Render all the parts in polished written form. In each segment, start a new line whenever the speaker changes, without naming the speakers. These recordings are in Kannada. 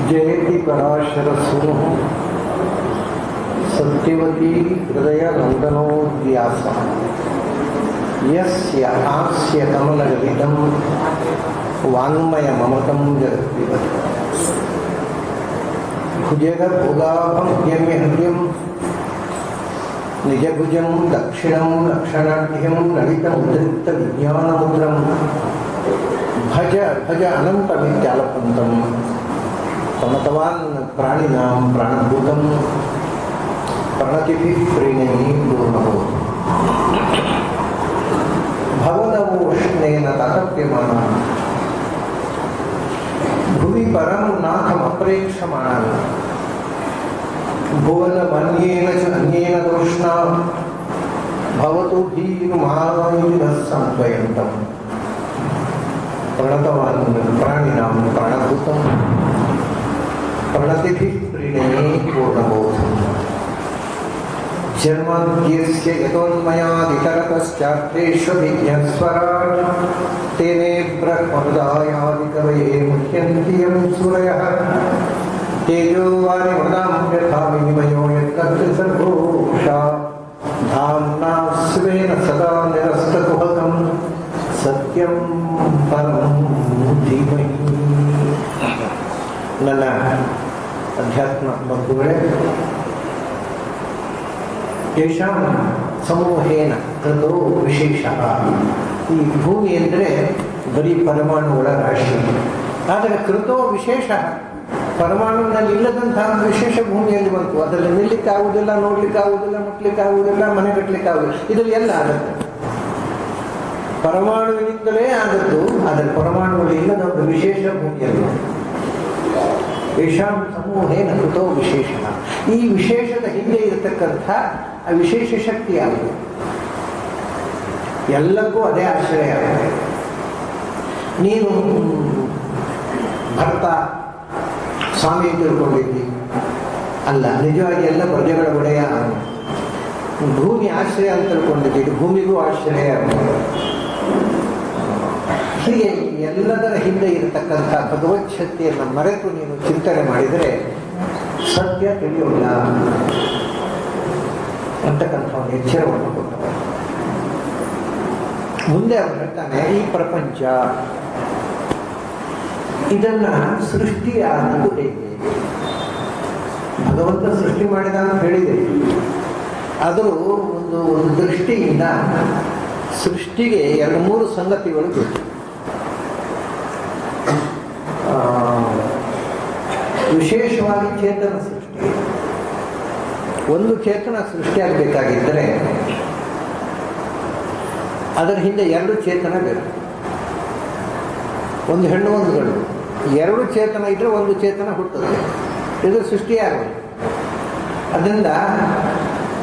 जयति पराशरसूनुः सत्यवती हृदयनन्दनो व्यासः यस्य आस्य कमलगलितं वाङ्मयममृतं जगत्पिबति भुजगभोगाभं यम्य हृदयं निजभुजं दक्षिणं लक्षणाढ्यं ललितमुद्रिक्तविज्ञानमुद्रं भज भज अनन्तविद्यालपन्तं समतवान् प्राणिनां प्राणभूतं प्रणतिभिः प्रीणयि पूर्णभूः भवदवोष्णेन ततप्यमानः भुवि परं नाथमप्रेक्षमाणः भुवनमन्येन च अन्येन दोष्णा भवतु भीरुमायुधः संत्वयन्तम् प्रणतवान् प्राणिनां प्राणभूतं प्रणतिभिः प्रीणयि पूर्णबोधम् जन्माद्यस्य यतोन्मयादितरतश्चार्थेष्वभिज्ञस्वराट् तेने ब्रह्महृदायादिकवये मुह्यन्ति यं सूरयः तेजोवारिमृदां यथा विनिमयो यत्तत्सर्वोषा धाम्ना स्वेन सदा निरस्तकुहकं सत्यं परं धीमहि. ನನ್ನ ಅಧ್ಯಾತ್ಮ ಬಂಧುಗಳೇ, ಯಶಾಂ ಸಮೂಹೇನ ಕೃತೋ ವಿಶೇಷ. ಈ ಭೂಮಿ ಅಂದರೆ ಬರೀ ಪರಮಾಣುಗಳ ರಾಶಿ, ಆದರೆ ಕೃತೋ ವಿಶೇಷ ಪರಮಾಣುವಿನಲ್ಲಿ ಇಲ್ಲದಂತಹ ವಿಶೇಷ ಭೂಮಿಯಲ್ಲಿ ಬಂತು. ಅದರಲ್ಲಿ ನಿಲ್ಲಕ್ಕೆ ಆಗುವುದಿಲ್ಲ, ನೋಡ್ಲಿಕ್ಕೆ ಆಗುವುದಿಲ್ಲ, ಮುಟ್ಲಿಕ್ಕೆ ಆಗುವುದಿಲ್ಲ, ಮನೆ ಕಟ್ಟಲಿಕ್ಕೆ ಆಗುವುದಿಲ್ಲ. ಇದರಲ್ಲಿ ಎಲ್ಲ ಆಗುತ್ತೆ. ಪರಮಾಣುವಿನಿಂದಲೇ ಆದದ್ದು, ಆದರೆ ಪರಮಾಣುಗಳು ಇಲ್ಲದ ಒಂದು ವಿಶೇಷ ಭೂಮಿಯಲ್ಲಿ. ಯಶಾಂ ಸಮೂಹೇನ ಕೃತೋ ವಿಶೇಷ. ಈ ವಿಶೇಷದ ಹಿಂದೆ ಇರತಕ್ಕಂಥ ಆ ವಿಶೇಷ ಶಕ್ತಿ ಯಾವುದು? ಎಲ್ಲಕ್ಕೂ ಅದೇ ಆಶ್ರಯ. ನೀನು ಭರ್ತ ಸ್ವಾಮಿ ತಿಳ್ಕೊಂಡಿದ್ದಿ ಅಲ್ಲ, ನಿಜವಾಗಿ ಎಲ್ಲ ಪ್ರಜೆಗಳ ಒಡೆಯ. ಭೂಮಿ ಆಶ್ರಯ ಅಂತ ತಿಳ್ಕೊಂಡಿದ್ದಿ, ಭೂಮಿಗೂ ಆಶ್ರಯ. ಹೀಗೆ ಎಲ್ಲದರ ಹಿಂದೆ ಇರತಕ್ಕಂಥ ಭಗವತ್ ಶಕ್ತಿಯನ್ನು ಮರೆತು ನೀನು ಚಿಂತನೆ ಮಾಡಿದರೆ ಸತ್ಯ ತಿಳಿಯೋಲ್ಲ ಅಂತಕ್ಕಂಥ ಒಂದು ಎಚ್ಚರವನ್ನು ಕೊಟ್ಟರು. ಮುಂದೆ ಅವನು ಹೇಳ್ತಾನೆ, ಈ ಪ್ರಪಂಚ ಇದನ್ನ ಸೃಷ್ಟಿ ಆದದ್ದು ಹೇಗೆ? ಭಗವಂತ ಸೃಷ್ಟಿ ಮಾಡಿದ ಅಂತ ಹೇಳಿದೆ. ಆದರೂ ಒಂದು ದೃಷ್ಟಿಯಿಂದ ಸೃಷ್ಟಿಗೆ 2-3 ಸಂಗತಿಗಳು ಬೇಕು. ವಿಶೇಷವಾಗಿ ಚೇತನ ಸೃಷ್ಟಿ. ಒಂದು ಚೇತನ ಸೃಷ್ಟಿಯಾಗಬೇಕಾಗಿದ್ದರೆ ಅದರ ಹಿಂದೆ 2 ಚೇತನ ಬೇಕು. ಒಂದು ಹೆಣ್ಣು ಒಂದು ಗಂಡು. 2 ಚೇತನ ಇದ್ರೆ ಒಂದು ಚೇತನ ಹುಟ್ಟುತ್ತದೆ. ಇದು ಸೃಷ್ಟಿಯಾಗಬೇಕು. ಅದರಿಂದ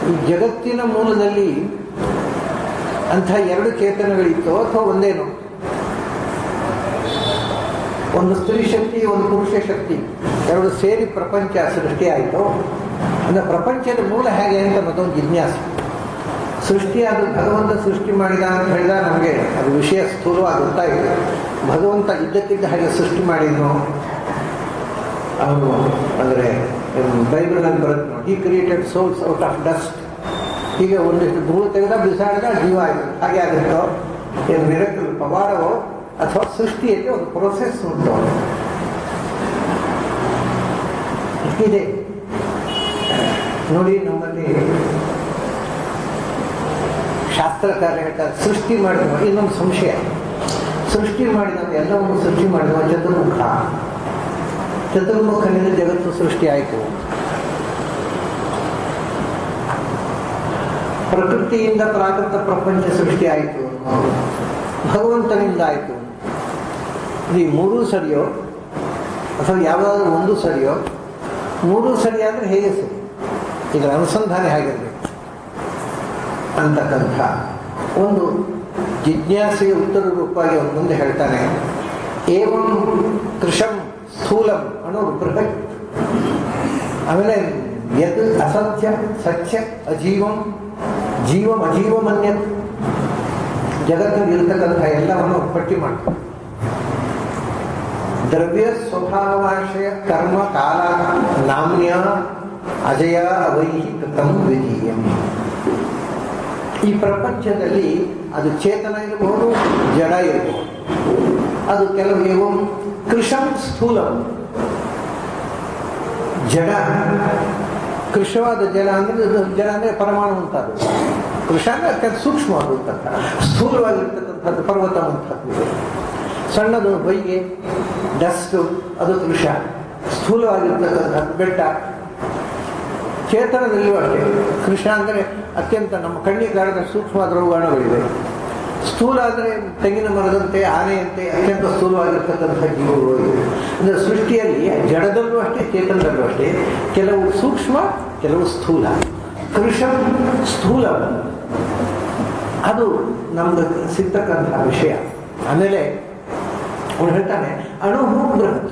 ಈ ಜಗತ್ತಿನ ಮೂಲದಲ್ಲಿ ಅಂಥ 2 ಚೇತನಗಳಿತ್ತು ಅಥವಾ ಒಂದೇನೋ? ಒಂದು ಸ್ತ್ರೀ ಶಕ್ತಿ, ಒಂದು ಪುರುಷ ಶಕ್ತಿ, 2 ಸೇರಿ ಪ್ರಪಂಚ ಸೃಷ್ಟಿ ಆಯಿತು. ಅಂದರೆ ಪ್ರಪಂಚದ ಮೂಲ ಹೇಗೆ ಅಂತ ಮತ್ತೊಂದು ಜಿಜ್ಞಾಸೆ. ಸೃಷ್ಟಿಯಾದ ಭಗವಂತ ಸೃಷ್ಟಿ ಮಾಡಿದ ಅಂತ ಹೇಳಿದ ನಮಗೆ ಅದು ವಿಷಯ ಸ್ಥೂಲವಾಗಿ ಗೊತ್ತಾಗಿದೆ. ಭಗವಂತ ಇದ್ದಕ್ಕಿದ್ದ ಹಾಗೆ ಸೃಷ್ಟಿ ಮಾಡಿದ್ನು ಅವನು. ಅಂದರೆ ಬೈಬಲ್ನಲ್ಲಿ ಬರುತ್ತೆ ನೋಡಿ, ಹಿ created souls out of dust. ಹೀಗೆ ಒಂದಿಷ್ಟು ಧೂಳು ತೆಗೆದ ಬಿಸಾಡಿದ ಜೀವ ಆಯಿತು. ಹಾಗೆ ಆಗುತ್ತೋ ಏನು ಮಿರಕಲ್ ಪವಾಡವೋ ಅಥವಾ ಸೃಷ್ಟಿಯಲ್ಲಿ ಒಂದು ಪ್ರೊಸೆಸ್ ಉಂಟು ಇದೆ ನೋಡಿ. ನಮ್ಮಲ್ಲಿ ಶಾಸ್ತ್ರಕಾರ ಹೇಳ್ತಾರೆ, ಸೃಷ್ಟಿ ಮಾಡಿದವ. ಇನ್ನೊಂದು ಸಂಶಯ, ಸೃಷ್ಟಿ ಮಾಡಿದವ ಎಲ್ಲವನ್ನು ಸೃಷ್ಟಿ ಮಾಡಿದವ ಚತುರ್ಮುಖ. ಚತುರ್ಮುಖನಿಂದ ಜಗತ್ತು ಸೃಷ್ಟಿ ಆಯಿತು. ಪ್ರಕೃತಿಯಿಂದ ಪ್ರಾಕೃತ ಪ್ರಪಂಚ ಸೃಷ್ಟಿ ಆಯಿತು, ಭಗವಂತನಿಂದ ಆಯಿತು. ಈ 3 ಸರಿಯೋ ಅಥವಾ ಯಾವುದಾದ್ರೂ ಒಂದು ಸರಿಯೋ? 3 ಸರಿಯಾದರೆ ಹೇಗೆ ಸರಿ? ಇದರ ಅನುಸಂಧಾನ ಹೇಗಿರಬೇಕು ಅಂತಕ್ಕಂಥ ಒಂದು ಜಿಜ್ಞಾಸೆಗೆ ಉತ್ತರ ರೂಪವಾಗಿ ಅವನು ಮುಂದೆ ಹೇಳ್ತಾನೆ. ಏವಂ ಕೃಶಂ ಸ್ಥೂಲಂ ಅನ್ನೋದು ಬೃಹತ್. ಆಮೇಲೆ ಯದ್ ಅಸತ್ಯ ಸತ್ಯ ಅಜೀವಂ ಜೀವಂ ಅಜೀವಮನ್ಯತ್. ಜಗತ್ತಿನಲ್ಲಿ ಇರತಕ್ಕಂಥ ಎಲ್ಲವನ್ನು ಪಟ್ಟಿ ಮಾಡ್ತಾರೆ. ದ್ರವ್ಯ ಸ್ವಭಾವಾಶಯ ಕರ್ಮ ಕಾಲ ನಾಮ್ಯ ಅಜಯ ಅವೈಹಿ ಕೃತಂ ದ್ವಿತೀಯಂ. ಈ ಪ್ರಪಂಚದಲ್ಲಿ ಅದು ಚೇತನ ಇರಬಹುದು, ಜಡ ಇರಬಹುದು. ಅದು ಕೆಲವು ಏವಂ ಕೃಶಂ ಸ್ಥೂಲಂ, ಜಡ ಕೃಶವಾದ ಜಡ ಅಂದ್ರೆ ಜಡ ಅಂದ್ರೆ ಪರಮಾಣು ಅಂತಾದ್ರು. ಕೃಶ ಅಂದ್ರೆ ಅತ್ಯಂತ ಸೂಕ್ಷ್ಮವಾದಂಥ ಸ್ಥೂಲವಾಗಿರ್ತಕ್ಕಂಥದ್ದು ಪರ್ವತ ಅಂತದ್ದು. ಸಣ್ಣದು ಹೊಯ್ಗೆ ಡಸ್ಟ್ ಅದು ಕೃಶ, ಸ್ಥೂಲವಾಗಿರ್ತಕ್ಕಂಥದ್ದು ಬೆಟ್ಟ. ಚೇತನದಲ್ಲಿಯೂ ಅಷ್ಟೇ ಕೃಶ ಅಂದರೆ ಅತ್ಯಂತ ನಮ್ಮ ಕಣ್ಣಿಗೆ ಕಾಣದ ಸೂಕ್ಷ್ಮವಾದ ರೋಗಾಣುಗಳಿವೆ. ಸ್ಥೂಲ ಅಂದರೆ ತೆಂಗಿನ ಮರದಂತೆ ಆನೆಯಂತೆ ಅತ್ಯಂತ ಸ್ಥೂಲವಾಗಿರ್ತಕ್ಕಂಥ ಜೀವಗಳು ಇವೆ. ಅಂದರೆ ಸೃಷ್ಟಿಯಲ್ಲಿ ಜಡದಲ್ಲೂ ಅಷ್ಟೇ ಚೇತನದಲ್ಲೂ ಅಷ್ಟೇ ಕೆಲವು ಸೂಕ್ಷ್ಮ ಕೆಲವು ಸ್ಥೂಲ. ಕೃಷ ಸ್ಥೂಲ ಅದು ನಮ್ಗೆ ಸಿಗ್ತಕ್ಕಂಥ ವಿಷಯ. ಆಮೇಲೆ ಅವನು ಹೇಳ್ತಾನೆ ಅಣುಹು ಬೃಹತ್.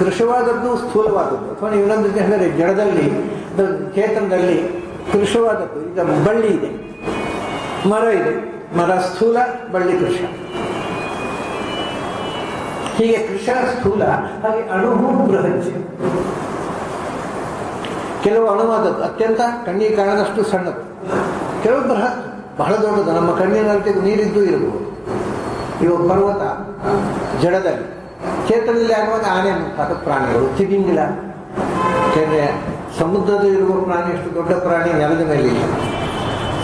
ಕೃಶವಾದದ್ದು ಸ್ಥೂಲವಾದದ್ದು ಅಥವಾ ಇನ್ನೊಂದು ಹೇಳಿದರೆ ಜಡದಲ್ಲಿ ಚೇತನದಲ್ಲಿ ಕೃಶವಾದದ್ದು. ಈಗ ಬಳ್ಳಿ ಇದೆ, ಮರ ಇದೆ, ಮರ ಸ್ಥೂಲ, ಬಳ್ಳಿ ಕೃಷ. ಹೀಗೆ ಕೃಷ ಸ್ಥೂಲ, ಹಾಗೆ ಅಣುಹು ಬೃಹತ್. ಕೆಲವು ಅಣುವಾದದ್ದು ಅತ್ಯಂತ ಕಣ್ಣಿಗೆ ಕಾಣದಷ್ಟು ಸಣ್ಣದು, ಕೆಲವು ಬೃಹತ್ ಬಹಳ ದೊಡ್ಡದು, ನಮ್ಮ ಕಣ್ಣಿನಲ್ಲಿ ನೀರಿದ್ದು ಇರಬಹುದು. ಇವಾಗ ಪರ್ವತ ಜಡದಲ್ಲಿ, ಚೇತನದಲ್ಲಿ ಆಗುವಾಗ ಆನೆ ಮುಂತಾದ ಪ್ರಾಣಿಗಳು, ತಿಮಿಂಗಿಲ. ಯಾಕೆಂದರೆ ಸಮುದ್ರದಲ್ಲಿರುವ ಪ್ರಾಣಿ ಅಷ್ಟು ದೊಡ್ಡ ಪ್ರಾಣಿ ನೆಲದ ಮೇಲೆ ಇಲ್ಲ.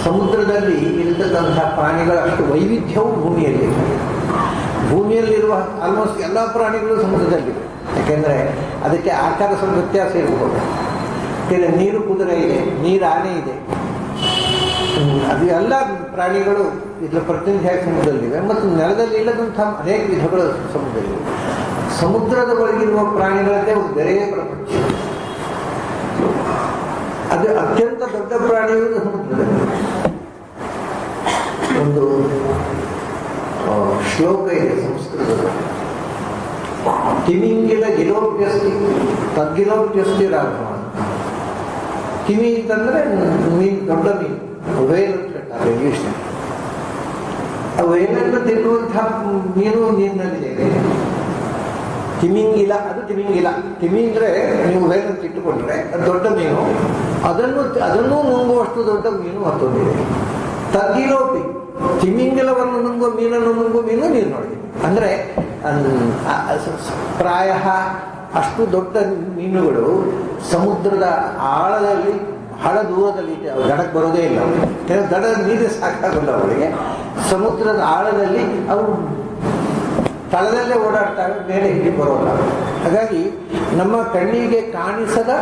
ಸಮುದ್ರದಲ್ಲಿ ಇರತಕ್ಕಂಥ ಪ್ರಾಣಿಗಳ ಅಷ್ಟು ವೈವಿಧ್ಯವು ಭೂಮಿಯಲ್ಲಿ. ಭೂಮಿಯಲ್ಲಿರುವ ಆಲ್ಮೋಸ್ಟ್ ಎಲ್ಲ ಪ್ರಾಣಿಗಳು ಸಮುದ್ರದಲ್ಲಿವೆ. ಯಾಕೆಂದರೆ ಅದಕ್ಕೆ ಆಕಾರ ಸ್ವಲ್ಪ ವ್ಯತ್ಯಾಸ ಇರಬಹುದು. ಯಾಕೆಂದರೆ ನೀರು ಕುದುರೆ ಇದೆ, ನೀರು ಆನೆ ಇದೆ, ಅದು ಎಲ್ಲ ಪ್ರಾಣಿಗಳು ಇದರ ಪ್ರತಿನಿಧಿಯಾಗಿ ಸಮುದ್ರದಲ್ಲಿವೆ. ಮತ್ತು ನೆಲದಲ್ಲಿ ಇಲ್ಲದಂಥ ಅನೇಕ ವಿಧಗಳು ಸಮುದ್ರದಲ್ಲಿವೆ. ಸಮುದ್ರದ ಒಳಗಿರುವ ಪ್ರಾಣಿಗಳದ್ದೇ ಒಂದು ಬೇರೆ ಪ್ರಪಂಚ. ಅದು ಅತ್ಯಂತ ದೊಡ್ಡ ಪ್ರಾಣಿಗಳು ಸಮುದ್ರದಲ್ಲಿ. ಒಂದು ಶ್ಲೋಕ ಇದೆ ಸಂಸ್ಕೃತದಲ್ಲಿ, ತಿಮಿಂಗಿಲ ಗಿಲೋಪ್ಯಸ್ತಿ ತದ್ಗಿಲೋಪ್ಯಸ್ತಿ ರಾಘವ. ತಿಮಿ ಅಂತಂದ್ರೆ ಮೀನು, ದೊಡ್ಡ ಮೀನು, ವೇಲ್ ಅಂತ ಹೇಳ್ತಾರೆ ಇಂಗ್ಲಿಷ್. ಆ ವೇಲನ್ನು ತಿನ್ನುವಂತಹ ಮೀನು ನೀರಿನಲ್ಲಿದೆ. ತಿಮಿಂಗಿಲ, ಅದು ತಿಮಿಂಗಿಲ. ತಿಮಿ ಅಂದ್ರೆ ನೀವು ವೇಲ್ ಅಂತ ಇಟ್ಟುಕೊಂಡ್ರೆ ಅದು ದೊಡ್ಡ ಮೀನು, ಅದನ್ನು ನುಂಗುವಷ್ಟು ದೊಡ್ಡ ಮೀನು ಮತ್ತೊಂದಿದೆ. ತದ್ಗಿಲೋಪಿ, ತಿಮಿಂಗಿಲವನ್ನು ನುಂಗುವ ಮೀನನ್ನು ನುಂಗುವ ಮೀನು ನೀರಿನೊಳಗೆ. ಅಂದ್ರೆ ಪ್ರಾಯ ಅಷ್ಟು ದೊಡ್ಡ ಮೀನುಗಳು ಸಮುದ್ರದ ಆಳದಲ್ಲಿ ಬಹಳ ದೂರದಲ್ಲಿ ದಡಕ್ಕೆ ಬರೋದೇ ಇಲ್ಲ. ಕೆಲವು ದಡದ ನೀರು ಸಾಕಾಗಲ್ಲ ಅವರಿಗೆ. ಸಮುದ್ರದ ಆಳದಲ್ಲಿ ಅವು ತಳದಲ್ಲೇ ಓಡಾಡ್ತವೆ, ಮೇಲೆ ಇಲ್ಲಿ ಬರೋಲ್ಲ. ಹಾಗಾಗಿ ನಮ್ಮ ಕಣ್ಣಿಗೆ ಕಾಣಿಸದ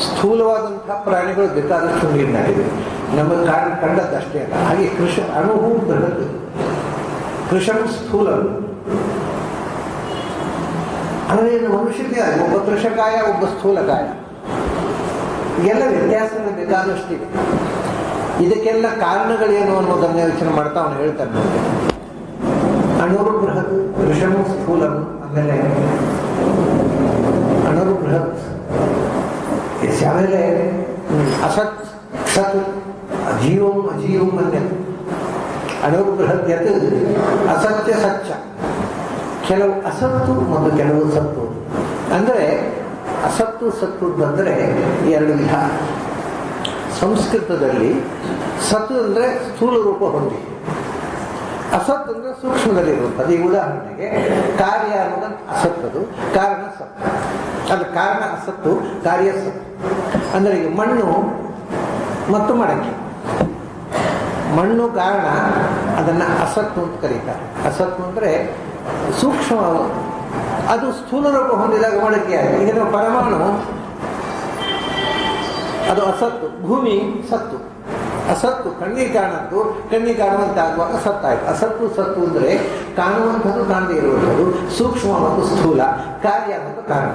ಸ್ಥೂಲವಾದಂಥ ಪ್ರಾಣಿಗಳು ಬೇಕಾದಷ್ಟು ನೀರಿನಾಗಿವೆ. ನಮ್ಮ ಕಂಡದ್ದಷ್ಟೇ ಅಲ್ಲ. ಹಾಗೆ ಕೃಷ ಅಣುಹು ಬೃಹತ್, ಕೃಷಂ ಸ್ಥೂಲ. ಅಂದರೆ ಮನುಷ್ಯಕ್ಕೆ ಒಬ್ಬ ಕೃಷಕಾಯ, ಒಬ್ಬ ಸ್ಥೂಲಕಾಯ, ಎಲ್ಲ ವ್ಯತ್ಯಾಸಗಳು ಬೇಕಾದಷ್ಟಿದೆ. ಇದಕ್ಕೆಲ್ಲ ಕಾರಣಗಳೇನು ಅನ್ನೋದನ್ನ ಯೋಚನೆ ಮಾಡ್ತಾ ಅವನು ಹೇಳ್ತಾನೆ. ಅಣುರು ಬೃಹತ್, ಕೃಷಂ ಸ್ಥೂಲಂ. ಆಮೇಲೆ ಅಣುರು ಬೃಹತ್, ಆಮೇಲೆ ಅಸತ್ ಸತ್, ಅಜೀವಂ ಅಜೀವಂ ಅನ್ಯ. ಅಣುರು ಬೃಹತ್ ಯತ್ ಅಸತ್ಯ ಸಚ್ಚ. ಕೆಲವು ಅಸತ್ತು ಮತ್ತು ಕೆಲವು ಸತ್ತು. ಅಂದರೆ ಅಸತ್ತು ಸತ್ತು ಬಂದರೆ ಎರಡು ವಿಧ. ಸಂಸ್ಕೃತದಲ್ಲಿ ಸತ್ತು ಅಂದರೆ ಸ್ಥೂಲ ರೂಪ ಹೊಂದಿ, ಅಸತ್ ಅಂದರೆ ಸೂಕ್ಷ್ಮದಲ್ಲಿರುವಂಥದ್ದು. ಈ ಉದಾಹರಣೆಗೆ ಕಾರ್ಯ ಅನ್ನೋದು ಅಸತ್ತದು, ಕಾರಣ ಸತ್ತು. ಅದು ಕಾರಣ ಅಸತ್ತು, ಕಾರ್ಯ ಸತ್ತು. ಅಂದರೆ ಈಗ ಮಣ್ಣು ಮತ್ತು ಮಡಕೆ, ಮಣ್ಣು ಕಾರಣ, ಅದನ್ನು ಅಸತ್ತು ಅಂತ ಕರೀತಾರೆ. ಅಸತ್ತು ಅಂದರೆ ಸೂಕ್ಷ್ಮ, ಅದು ಸ್ಥೂಲ ರೂಪ ಹೊಂದಿದಾಗ ಮಡಕೆಯಾಗಿ. ಈಗ ನಾವು ಪರಮಾಣು ಅದು ಅಸತ್ತು, ಭೂಮಿ ಸತ್ತು. ಅಸತ್ತು ಕಣ್ಣಿಗೆ ಕಾಣದ್ದು, ಕಣ್ಣಿಗೆ ಕಾಣುವಂತಾಗುವಾಗ ಸತ್ತಾಯ್ತು. ಅಸತ್ತು ಸತ್ತು ಅಂದರೆ ಕಾಣುವಂಥದ್ದು, ಕಾಣದೇ ಇರುವಂಥದ್ದು, ಸೂಕ್ಷ್ಮ ಮತ್ತು ಸ್ಥೂಲ, ಕಾರ್ಯ ಮತ್ತು ಕಾರಣ.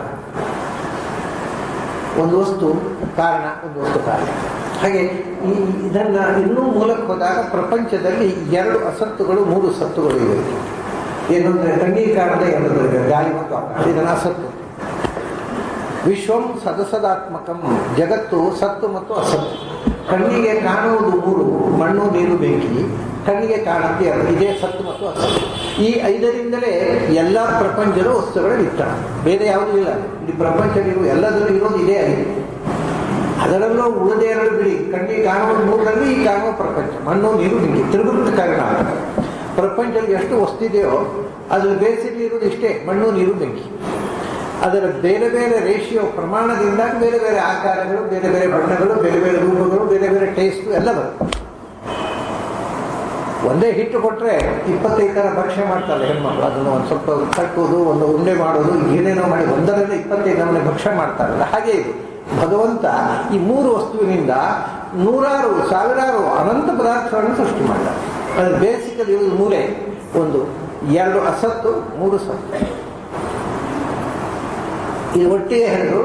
ಒಂದು ವಸ್ತು ಕಾರಣ, ಒಂದು ವಸ್ತು ಕಾರ್ಯ. ಹಾಗೆ ಇದನ್ನ ಇನ್ನೂ ಮೂಲಕ್ಕೆ ಹೋದಾಗ ಪ್ರಪಂಚದಲ್ಲಿ ಎರಡು ಅಸತ್ತುಗಳು, ಮೂರು ಸತ್ತುಗಳು ಇವೆ. ಏನಂದ್ರೆ ಕಣ್ಣಿಗೆ ಕಾಣದ ಎರಡರಿವೆ, ಗಾಳಿ ಮತ್ತು ಆಕಾಶ. ಇದನ್ನ ಅಸತ್ತು. ವಿಶ್ವಂ ಸದಸದಾತ್ಮಕಂ, ಜಗತ್ತು ಸತ್ತು ಮತ್ತು ಅಸತ್ತು. ಕಣ್ಣಿಗೆ ಕಾಣುವುದು ಮೂರು, ಮಣ್ಣು ನೀರು ಬೆಂಕಿ. ಕಣ್ಣಿಗೆ ಕಾಣುತ್ತೆ ಎರಡು, ಇದೇ ಸತ್ತು ಮತ್ತು ಅಸತ್ತು. ಈ 5ರಿಂದಲೇ ಎಲ್ಲ ಪ್ರಪಂಚದ ವಸ್ತುಗಳ ವಿತರಣೆ, ಬೇರೆ ಯಾವುದೂ ಇಲ್ಲ. ಈ ಪ್ರಪಂಚದಲ್ಲಿರುವ ಎಲ್ಲದರಲ್ಲೂ ಇರೋದು ಇದೇ 5. ಅದರಲ್ಲೂ ಉಳಿದ 2 ಬಿಡಿ, ಕಣ್ಣಿಗೆ ಕಾಣುವ 3ರಲ್ಲಿ ಈ ಕಾಣುವ ಪ್ರಪಂಚ, ಮಣ್ಣು ನೀರು ಬೆಂಕಿ, ತ್ರಿವೃತ್ತ ಕಾರಣ. ಪ್ರಪಂಚದಲ್ಲಿ ಎಷ್ಟು ವಸ್ತು ಇದೆಯೋ ಅದ್ರ ಬೇಸಿಗೆ ಇರೋದು ಇಷ್ಟೇ, ಮಣ್ಣು ನೀರು ಬೆಂಕಿ. ಅದರ ಬೇರೆ ಬೇರೆ ರೇಷಿಯೋ ಪ್ರಮಾಣದಿಂದ ಬೇರೆ ಬೇರೆ ಆಕಾರಗಳು, ಬೇರೆ ಬೇರೆ ಬಣ್ಣಗಳು, ಬೇರೆ ಬೇರೆ ರೂಪಗಳು, ಬೇರೆ ಬೇರೆ ಟೇಸ್ಟು ಎಲ್ಲ ಬರುತ್ತೆ. ಒಂದೇ ಹಿಟ್ಟು ಕೊಟ್ಟರೆ 25 ಥರ ಭಕ್ಷ್ಯ ಮಾಡ್ತಾರೆ ಹೆಣ್ಮಕ್ಳು. ಅದನ್ನು ಒಂದು ಸ್ವಲ್ಪ ಕಟ್ಟೋದು, ಒಂದು ಉಂಡೆ ಮಾಡೋದು, ಏನೇನೋ ಮಾಡಿ ಒಂದರಲ್ಲಿ 25 ನಮೂನೆ ಭಕ್ಷ್ಯ ಮಾಡ್ತಾರಲ್ಲ, ಹಾಗೆ ಇದು ಭಗವಂತ ಈ 3 ವಸ್ತುವಿನಿಂದ ನೂರಾರು ಸಾವಿರಾರು ಅನಂತ ಪದಾರ್ಥಗಳನ್ನು ಸೃಷ್ಟಿ ಮಾಡ್ತಾರೆ. ಅದು ಬೇಸಿಕಲ್ಲಿ ಇರೋದು 3, 2 ಅಸತ್ತು, 3 ಸತ್ತು. ಇದು ಒಟ್ಟಿಗೆ ಹೇಳಿದ್ರು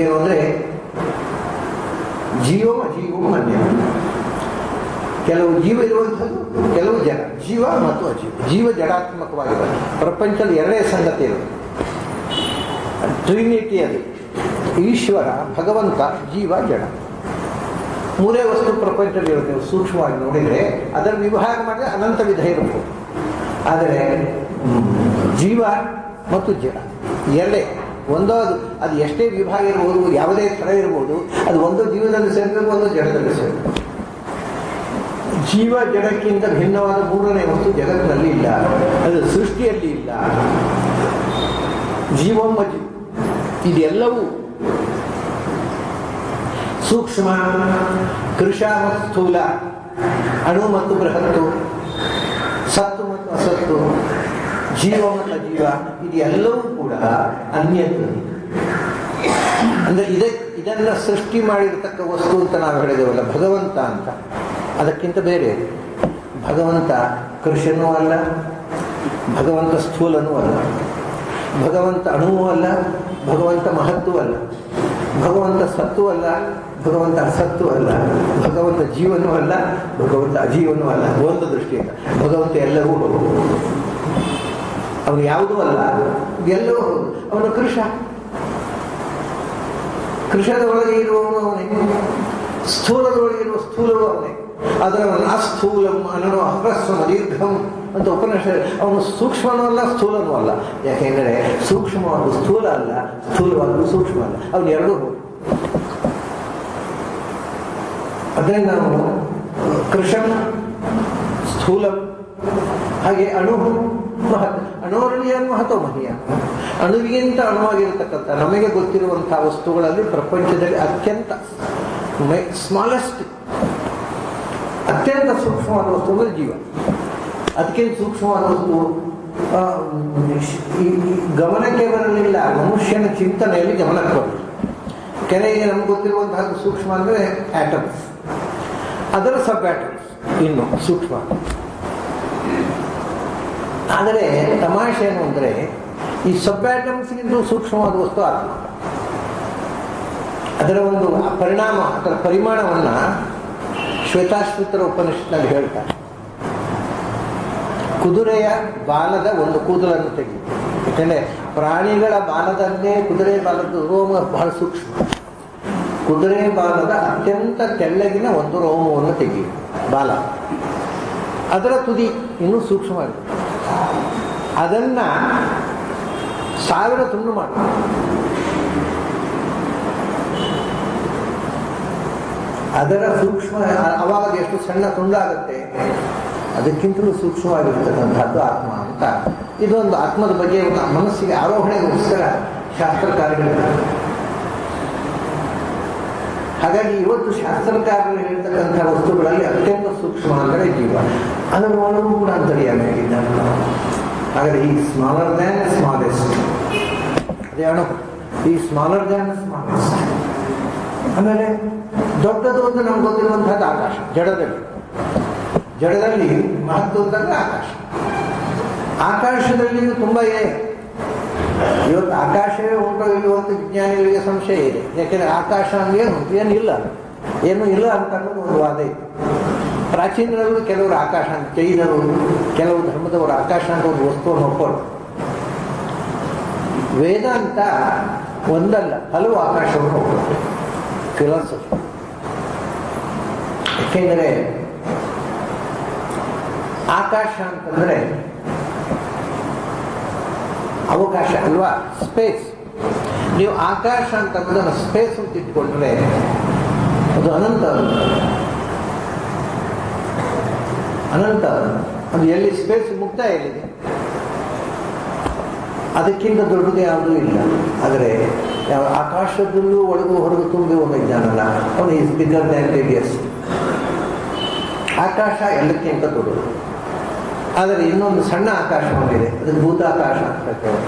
ಏನು ಅಂದರೆ ಜೀವಂ ಅಜೀವಂ ಅನ್ಯ. ಕೆಲವು ಜೀವ ಇರುವಂಥದ್ದು, ಕೆಲವು ಜಡ. ಜೀವ ಮತ್ತು ಅಜೀವ. ಜೀವ ಜಡಾತ್ಮಕವಾಗಿದೆ. ಪ್ರಪಂಚದಲ್ಲಿ 2 ಸಂಗತಿ ಇರೋದು, ಟ್ರಿನಿಟಿ. ಅದು ಈಶ್ವರ, ಭಗವಂತ, ಜೀವ, ಜಡ. 3 ವಸ್ತು ಪ್ರಪಂಚದಲ್ಲಿ ಇರುತ್ತೆ. ನೀವು ಸೂಕ್ಷ್ಮವಾಗಿ ನೋಡಿದರೆ ಅದನ್ನು ವಿಭಾಗ ಮಾಡಿದ್ರೆ ಅನಂತ ವಿಧ ಇರಬಹುದು. ಆದರೆ ಜೀವ ಮತ್ತು ಜಡ ಎರಡೇ. ಅದು ಎಷ್ಟೇ ವಿಭಾಗ ಇರ್ಬೋದು, ಯಾವುದೇ ಥರ ಇರ್ಬೋದು, ಅದು ಒಂದು ಜೀವದಲ್ಲಿ ಸೇರಬೇಕು, ಒಂದು ಜಡದಲ್ಲಿ ಸೇರಬೇಕು. ಜೀವ ಜಡಕ್ಕಿಂತ ಭಿನ್ನವಾದ 3ನೇ ವಸ್ತು ಜಗತ್ತಿನಲ್ಲಿ ಇಲ್ಲ, ಅದು ಸೃಷ್ಟಿಯಲ್ಲಿ ಇಲ್ಲ. ಜೀವಮ್ಮ ಇದೆಲ್ಲವೂ ಸೂಕ್ಷ್ಮ, ಕೃಶ ಮತ್ತು ಸ್ಥೂಲ, ಅಣು ಮತ್ತು ಬೃಹತ್ತು, ಸತ್ತು ಮತ್ತು ಅಸತ್ತು, ಜೀವ ಮತ್ತು ಅಜೀವ, ಇದೆಲ್ಲವೂ ಕೂಡ ಅನ್ಯದ್ದು. ಅಂದರೆ ಇದನ್ನ ಸೃಷ್ಟಿ ಮಾಡಿರತಕ್ಕ ವಸ್ತು ಅಂತ ನಾವು ಹೇಳಿದೆವಲ್ಲ ಭಗವಂತ ಅಂತ, ಅದಕ್ಕಿಂತ ಬೇರೆ. ಭಗವಂತ ಕೃಷನೂ ಅಲ್ಲ, ಭಗವಂತ ಸ್ಥೂಲನೂ ಅಲ್ಲ, ಭಗವಂತ ಅಣುವೂ ಅಲ್ಲ, ಭಗವಂತ ಮಹತ್ತೂ ಅಲ್ಲ, ಭಗವಂತ ಸತ್ತು ಅಲ್ಲ, ಭಗವಂತ ಅಸತ್ತು ಅಲ್ಲ, ಭಗವಂತ ಜೀವನೂ ಅಲ್ಲ, ಭಗವಂತ ಅಜೀವನೂ ಅಲ್ಲ. ಒಂದು ದೃಷ್ಟಿಯಿಂದ ಭಗವಂತ ಎಲ್ಲವೂ ಹೌದು. ಅವನು ಯಾವುದೂ ಅಲ್ಲ, ಎಲ್ಲವೂ ಹೌದು. ಅವನು ಕೃಷದ ಒಳಗೆ ಇರುವವನು ಅವನೇ, ಸ್ಥೂಲದೊಳಗೆ ಇರುವ ಸ್ಥೂಲವೂ ಅವನೇ. ಅದರ ಅಸ್ಥೂಲಂ ಅನ್ನೋ ಅಹ್ರಸ್ವಂ ದೀರ್ಘಂ ಅಂತ ಉಪನಿಷತ್. ಅವನು ಸೂಕ್ಷ್ಮನೂ ಅಲ್ಲ, ಸ್ಥೂಲನೂ ಅಲ್ಲ. ಯಾಕೆಂದರೆ ಸೂಕ್ಷ್ಮವಾದ ಸ್ಥೂಲ ಅಲ್ಲ, ಸ್ಥೂಲವಾದ ಸೂಕ್ಷ್ಮ ಅಲ್ಲ, ಅವನು ಎರಡೂ ಹೌದು. ಅದರಿಂದ ನಾವು ಕೃಷಂ ಸ್ಥೂಲಂ, ಹಾಗೆ ಅಣು ಮಹತ್. ಅಣೋರಣೀಯ ಮಹತ್ವ ಮಹೀಯ. ಅಣುವಿಗಿಂತ ಅಣುವಾಗಿರತಕ್ಕಂಥ ನಮಗೆ ಗೊತ್ತಿರುವಂತಹ ವಸ್ತುಗಳಲ್ಲಿ ಪ್ರಪಂಚದಲ್ಲಿ ಅತ್ಯಂತ ಸ್ಮಾಲೆಸ್ಟ್, ಅತ್ಯಂತ ಸೂಕ್ಷ್ಮವಾದ ವಸ್ತು ಅಂದರೆ ಜೀವ. ಅದಕ್ಕಿಂತ ಸೂಕ್ಷ್ಮವಾದ ವಸ್ತು ಗಮನಕ್ಕೆ ಬರಲಿಲ್ಲ. ಮನುಷ್ಯನ ಚಿಂತನೆಯಲ್ಲಿ ಗಮನಕ್ಕೆ ಬರಲಿಲ್ಲ. ಕೆಲವರಿಗೆ ನಮ್ಗೆ ಗೊತ್ತಿರುವಂತಹದ್ದು ಸೂಕ್ಷ್ಮ ಅಂದರೆ ಆಟಮ್ಸ್, ಅದರ ಸಬ್ ಆಟಮ್ಸ್ ಇನ್ನು ಸೂಕ್ಷ್ಮ. ಆದರೆ ತಮಾಷೆ ಏನು ಅಂದರೆ ಈ ಸಬ್ ಆಟಮ್ಸ್ಗಿಂತ ಸೂಕ್ಷ್ಮವಾದ ವಸ್ತು ಆತ್ಮ. ಅದರ ಒಂದು ಪರಿಣಾಮ, ಅದರ ಪರಿಮಾಣವನ್ನು ಶ್ವೇತಾಶ್ವತರ ಉಪನಿಷತ್ನಲ್ಲಿ ಹೇಳ್ತಾರೆ. ಕುದುರೆಯ ಬಾಲದ ಒಂದು ಕೂದಲನ್ನು ತೆಗಿ. ಯಾಕೆಂದರೆ ಪ್ರಾಣಿಗಳ ಬಾಲದಲ್ಲೇ ಕುದುರೆ ಬಾಲದ ರೋಮ ಬಹಳ ಸೂಕ್ಷ್ಮ. ಕುದುರೆ ಬಾಲದ ಅತ್ಯಂತ ತೆಳ್ಳಗಿನ ಒಂದು ರೋಮವನ್ನು ತೆಗಿ, ಬಾಲ. ಅದರ ತುದಿ ಇನ್ನೂ ಸೂಕ್ಷ್ಮವಾಗಿದೆ. ಅದನ್ನ 1000 ತುಂಡು ಮಾಡಿ ಅದರ ಸೂಕ್ಷ್ಮ, ಅವಾಗ ಎಷ್ಟು ಸಣ್ಣ ತುಂಡಾಗುತ್ತೆ, ಅದಕ್ಕಿಂತಲೂ ಸೂಕ್ಷ್ಮವಾಗಿರ್ತಕ್ಕಂಥದ್ದು ಆತ್ಮ ಅಂತ. ಇದೊಂದು ಆತ್ಮದ ಬಗ್ಗೆ ಮನಸ್ಸಿಗೆ ಆರೋಹಣೆಗೋಸ್ಕರ ಶಾಸ್ತ್ರಕಾರಗಳಿದ್ದಾರೆ. ಹಾಗಾಗಿ ಇವತ್ತು ಶಾಸ್ತ್ರಕಾರರು ಹೇಳ್ತಕ್ಕಂಥ ವಸ್ತುಗಳಲ್ಲಿ ಅತ್ಯಂತ ಸೂಕ್ಷ್ಮ ಅಂದರೆ ಜೀವ. ಅದರ ಒಳಗೂ ಕೂಡ ಅಂತರ್ಯಾಮಿಯಾಗಿದ್ದಾನೆ. ಹಾಗಾದರೆ ಈ ಸ್ಮಾಲರ್ ದ್ಯಾನ್ ಸ್ಮಾಲೆಸ್ಟ್, ಅದೇ ಅಣು, ಈ ಸ್ಮಾಲರ್ ದ್ಯಾನ್ ಸ್ಮಾಲೆಸ್ಟ್. ಆಮೇಲೆ ದೊಡ್ಡದು ಅಂತ ನಮ್ಗೆ ಗೊತ್ತಿರುವಂಥದ್ದು ಆಕಾಶ. ಜಡದಲ್ಲಿ ಮಹತ್ವ ಅಂತಂದ್ರೆ ಆಕಾಶ. ಆಕಾಶದಲ್ಲಿಯೂ ತುಂಬ ಇದೆ. ಇವತ್ತು ಆಕಾಶವೇ ಉಂಟೋ ಇಲ್ಲವೋ ಅಂತ ವಿಜ್ಞಾನಿಗಳಿಗೆ ಸಂಶಯ ಇದೆ. ಯಾಕೆಂದರೆ ಆಕಾಶ ಅಂದ್ರೆ ಏನಿಲ್ಲ, ಏನೂ ಇಲ್ಲ ಅಂತ ಅನ್ನೋದು ಒಂದು ವಾದ ಇದೆ. ಪ್ರಾಚೀನರಲ್ಲೂ ಕೆಲವರು ಆಕಾಶ ಅಂತ, ಜೈನರು, ಕೆಲವು ಧರ್ಮದವರು ಆಕಾಶ ಅಂತ ಒಂದು ವಸ್ತುವನ್ನು ಒಪ್ಪೋರು. ವೇದಾಂತ ಒಂದಲ್ಲ, ಹಲವು ಆಕಾಶವನ್ನು ಒಪ್ಪುತ್ತೆ, ಫಿಲಾಸಫಿ. ಯಾಕೆಂದರೆ ಆಕಾಶ ಅಂತಂದರೆ ಅವಕಾಶ ಅಲ್ವಾ, ಸ್ಪೇಸ್. ನೀವು ಆಕಾಶ ಅಂತ ಅನ್ನೋದನ್ನು ಸ್ಪೇಸ್ ಅಂತ ಇಟ್ಕೊಂಡ್ರೆ ಅದು ಅನಂತ ಅನಂತ. ಅದು ಎಲ್ಲಿ ಸ್ಪೇಸ್ ಮುಕ್ತಾಯ ಎಲ್ಲಿದೆ? ಅದಕ್ಕಿಂತ ದೊಡ್ಡದು ಯಾವುದೂ ಇಲ್ಲ. ಆದರೆ ಆಕಾಶದಲ್ಲೂ ಒಳಗೂ ಹೊರಗು ತುಂಬಿ ಒಂದು ವಿಜ್ಞಾನಲ್ಲ, ಅವನು ಈಸ್ ಬಿಗರ್ ದ್ಯಾನ್ ರೇಡಿಯಸ್. ಆಕಾಶ ಎಲ್ಲಕ್ಕಿಂತ ದೊಡ್ಡದು. ಆದರೆ ಇನ್ನೊಂದು ಸಣ್ಣ ಆಕಾಶ ಒಂದಿದೆ, ಅದು ಭೂತಾಕಾಶ ಅಂತ ಕೇಳಿ.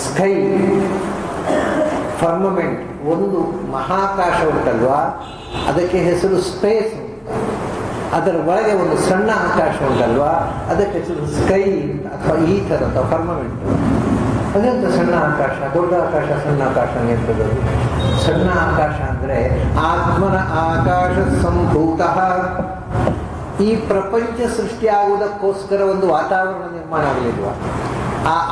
ಸ್ಕೈ, ಫರ್ಮಮೆಂಟ್, ಒಂದು ಮಹಾಕಾಶ ಉಂಟಲ್ವಾ, ಅದಕ್ಕೆ ಹೆಸರು ಸ್ಪೇಸ್. ಅದರ ಒಳಗೆ ಒಂದು ಸಣ್ಣ ಆಕಾಶ ಉಂಟಲ್ವಾ, ಅದಕ್ಕೆ ಹೆಸರು ಸ್ಕೈ ಅಥವಾ ಈಥರ್ ಅಥವಾ ಫರ್ಮಮೆಂಟ್. ಅದೆಂತ ಸಣ್ಣ ಆಕಾಶ, ದೊಡ್ಡ ಆಕಾಶ, ಸಣ್ಣ ಆಕಾಶ ಇರ್ತದೆ. ಸಣ್ಣ ಆಕಾಶ ಅಂದರೆ ಆತ್ಮನ ಆಕಾಶ ಸಂಭೂತ. ಈ ಪ್ರಪಂಚ ಸೃಷ್ಟಿಯಾಗುವುದಕ್ಕೋಸ್ಕರ ಒಂದು ವಾತಾವರಣ ನಿರ್ಮಾಣ ಆಗಲಿಲ್ವಾ,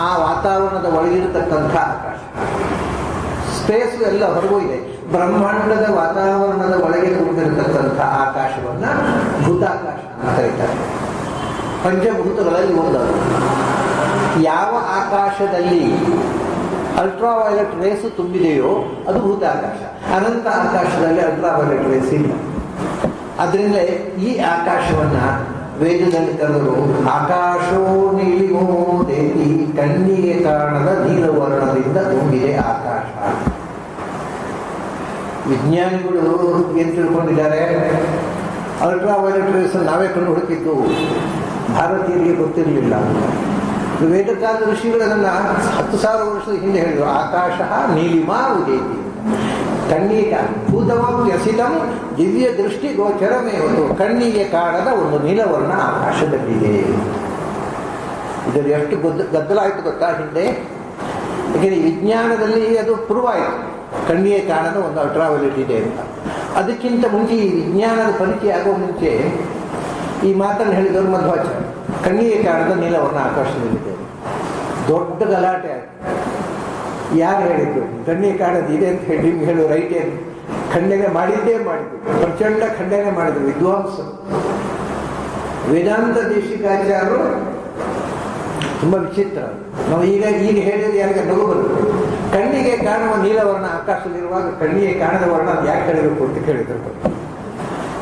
ಆ ವಾತಾವರಣದ ಒಳಗಿರತಕ್ಕಂಥ ಆಕಾಶ. ಸ್ಪೇಸ್ ಎಲ್ಲ ಹೊರಗೂ ಇದೆ. ಬ್ರಹ್ಮಾಂಡದ ವಾತಾವರಣದ ಒಳಗೆ ತುಂಬಿರತಕ್ಕಂಥ ಆಕಾಶವನ್ನ ಭೂತಾಕಾಶ ಅಂತ ಕರೀತಾರೆ. ಪಂಚಭೂತಗಳಲ್ಲಿ ಒಂದದು. ಯಾವ ಆಕಾಶದಲ್ಲಿ ಅಲ್ಟ್ರಾವೈಲೆಟ್ ರೇಸ್ ತುಂಬಿದೆಯೋ ಅದು ಭೂತಾಕಾಶ. ಅನಂತ ಆಕಾಶದಲ್ಲಿ ಅಲ್ಟ್ರಾವೈಲೆಟ್ ರೇಸ್ ಇಲ್ಲ. ಅದರಿಂದ ಈ ಆಕಾಶವನ್ನ ವೇದದಲ್ಲಿ ಕರೆದರು ಆಕಾಶೋ ನೀಲಿಮೋ ದೇವಿ, ಕಣ್ಣಿಗೆ ಕಾಣದ ನೀಲವರ್ಣದಿಂದ ತುಂಬಿದೆ ಆಕಾಶ. ವಿಜ್ಞಾನಿಗಳು ಏನು ತಿಳ್ಕೊಂಡಿದ್ದಾರೆ? ಅಲ್ಟ್ರಾವೈಲೆಟ್ ರೇಸ್ ನಾವೇ ಕಂಡು ಹುಡುಕಿದ್ದು, ಭಾರತೀಯರಿಗೆ ಗೊತ್ತಿರಲಿಲ್ಲ. ವೇದಕಾಲದ ಋಷಿಗಳನ್ನ 10,000 ವರ್ಷದ ಹಿಂದೆ ಹೇಳಿದ್ರು, ಆಕಾಶ ನೀಲಿಮಾ ಉದೇತಿ ಕಣ್ಣಿಗೆ ಭೂತಮಪ್ಯಸಿತಂ ದಿವ್ಯ ದೃಷ್ಟಿ ಗೋಚರಮೇ ಹೊತ್ತು, ಕಣ್ಣಿಗೆ ಕಾಣದ ಒಂದು ನೀಲವರ್ಣ ಆಕಾಶದಲ್ಲಿದೆ. ಇದರ ಎಷ್ಟು ಗದ್ದಲ ಆಯಿತು ಗೊತ್ತಾ ಹಿಂದೆ? ಯಾಕೆಂದರೆ ವಿಜ್ಞಾನದಲ್ಲಿ ಅದು ಪ್ರೂವ್ ಆಯಿತು, ಕಣ್ಣಿಗೆ ಕಾಣದ ಒಂದು ಅಲ್ಟ್ರಾವೈಲೆಟ್ ಇದೆ ಅಂತ. ಅದಕ್ಕಿಂತ ಮುಂಚೆ ಈ ವಿಜ್ಞಾನದ ಪರಿಚಯ ಆಗೋ ಮುಂಚೆ ಈ ಮಾತನ್ನು ಹೇಳಿದವರು ಮಧ್ವಾಚಾರ್ಯ, ಕಣ್ಣಿಗೆ ಕಾಣದ ನೀಲವರ್ಣ ಆಕಾಶದಲ್ಲಿದೆ. ದೊಡ್ಡ ಗಲಾಟೆ ಆಯಿತು. ಯಾರು ಹೇಳಿದ್ರು ಕಣ್ಣಿಗೆ ಕಾಣದಿದೆ ಅಂತ ಹೇಳಿ ನಿಮ್ಗೆ ಹೇಳು ರೈಟ್ ಏನು? ಖಂಡನೆ ಮಾಡಿದ್ದೇ ಮಾಡಿದ್ರು, ಪ್ರಚಂಡ ಖಂಡನೆ ಮಾಡಿದ್ರು ವಿದ್ವಾಂಸರು. ವೇದಾಂತ ದೇಶಿಕಾಚಾರ್ಯರು ತುಂಬ ವಿಚಿತ್ರ. ನಾವು ಈಗ ಹೇಳಿದ್ರೆ ಯಾರಿಗೆ ನಗು ಬರುತ್ತೆ. ಕಣ್ಣಿಗೆ ಕಾಣುವ ನೀಲವರ್ಣ ಆಕಾಶದಲ್ಲಿರುವಾಗ ಕಣ್ಣಿಗೆ ಕಾಣದ ವರ್ಣ ಯಾಕೆ ಕಳಿಬೇಕು ಅಂತ ಕೇಳಿದ್ರು.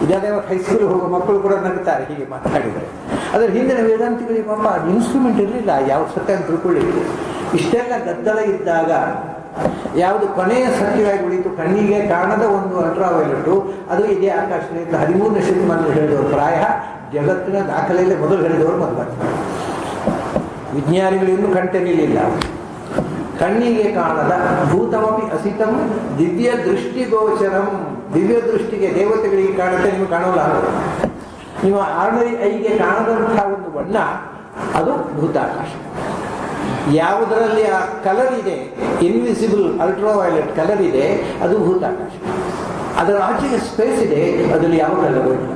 ಇದಾದ ಹೈಸ್ಕೂಲ್ ಹೋಗೋ ಮಕ್ಕಳು ಕೂಡ ನಗ್ತಾರೆ ಹೀಗೆ ಮಾತಾಡಿದರೆ. ಅದರ ಹಿಂದಿನ ವೇದಾಂತಿಗಳಿಗೆ ಪಾಪ ಇನ್ಸ್ಟ್ರೂಮೆಂಟ್ ಇರಲಿಲ್ಲ, ಯಾವ ಸತ್ಯ ಅಂತ ತಿಳ್ಕೊಳ್ಳಿ. ಇಷ್ಟೆಲ್ಲ ಗದ್ದಲ ಇದ್ದಾಗ ಯಾವುದು ಕೊನೆಯ ಸತ್ಯವಾಗಿ ಉಳಿತು, ಕಣ್ಣಿಗೆ ಕಾಣದ ಒಂದು ಅಲ್ಟ್ರಾವೈಲೆಟು, ಅದು ಇದೇ ಆಕಾಶದಿಂದ 13ನೇ ಶತಮಾನದಲ್ಲಿ ಹೇಳಿದವರು. ಪ್ರಾಯ ಜಗತ್ತಿನ ದಾಖಲೆಯಲ್ಲೇ ಮೊದಲು ಹೇಳಿದವರು ಮಧ್ವಾಚಾರ್ಯ. ವಿಜ್ಞಾನಿಗಳಿನ್ನೂ ಕಣ್ತೆನಿಲಿಲ್ಲ. ಕಣ್ಣಿಗೆ ಕಾಣದ ಭೂತಮಪಿ ಅಸಿತಂ ದಿವ್ಯ ದೃಷ್ಟಿ ಗೋಚರಂ. ದಿವ್ಯ ದೃಷ್ಟಿಗೆ ದೇವತೆಗಳಿಗೆ ಕಾಣುತ್ತೆ, ನಿಮಗೆ ಕಾಣೋಲ್ಲ. ನಿಮ್ಮ ಆರ್ಡರಿ ಐಗೆ ಕಾಣದಂತಹ ಒಂದು ಬಣ್ಣ ಅದು ಭೂತಾಕಾಶ. ಯಾವುದರಲ್ಲಿ ಆ ಕಲರ್ ಇದೆ, ಇನ್ವಿಸಿಬಲ್ ಅಲ್ಟ್ರಾವೈಲೆಟ್ ಕಲರ್ ಇದೆ, ಅದು ಭೂತಾಕಾಶ. ಅದರ ಆಚೆಗೆ ಸ್ಪೇಸ್ ಇದೆ, ಅದರಲ್ಲಿ ಯಾವ ಕಲರ್ ಇಲ್ಲ.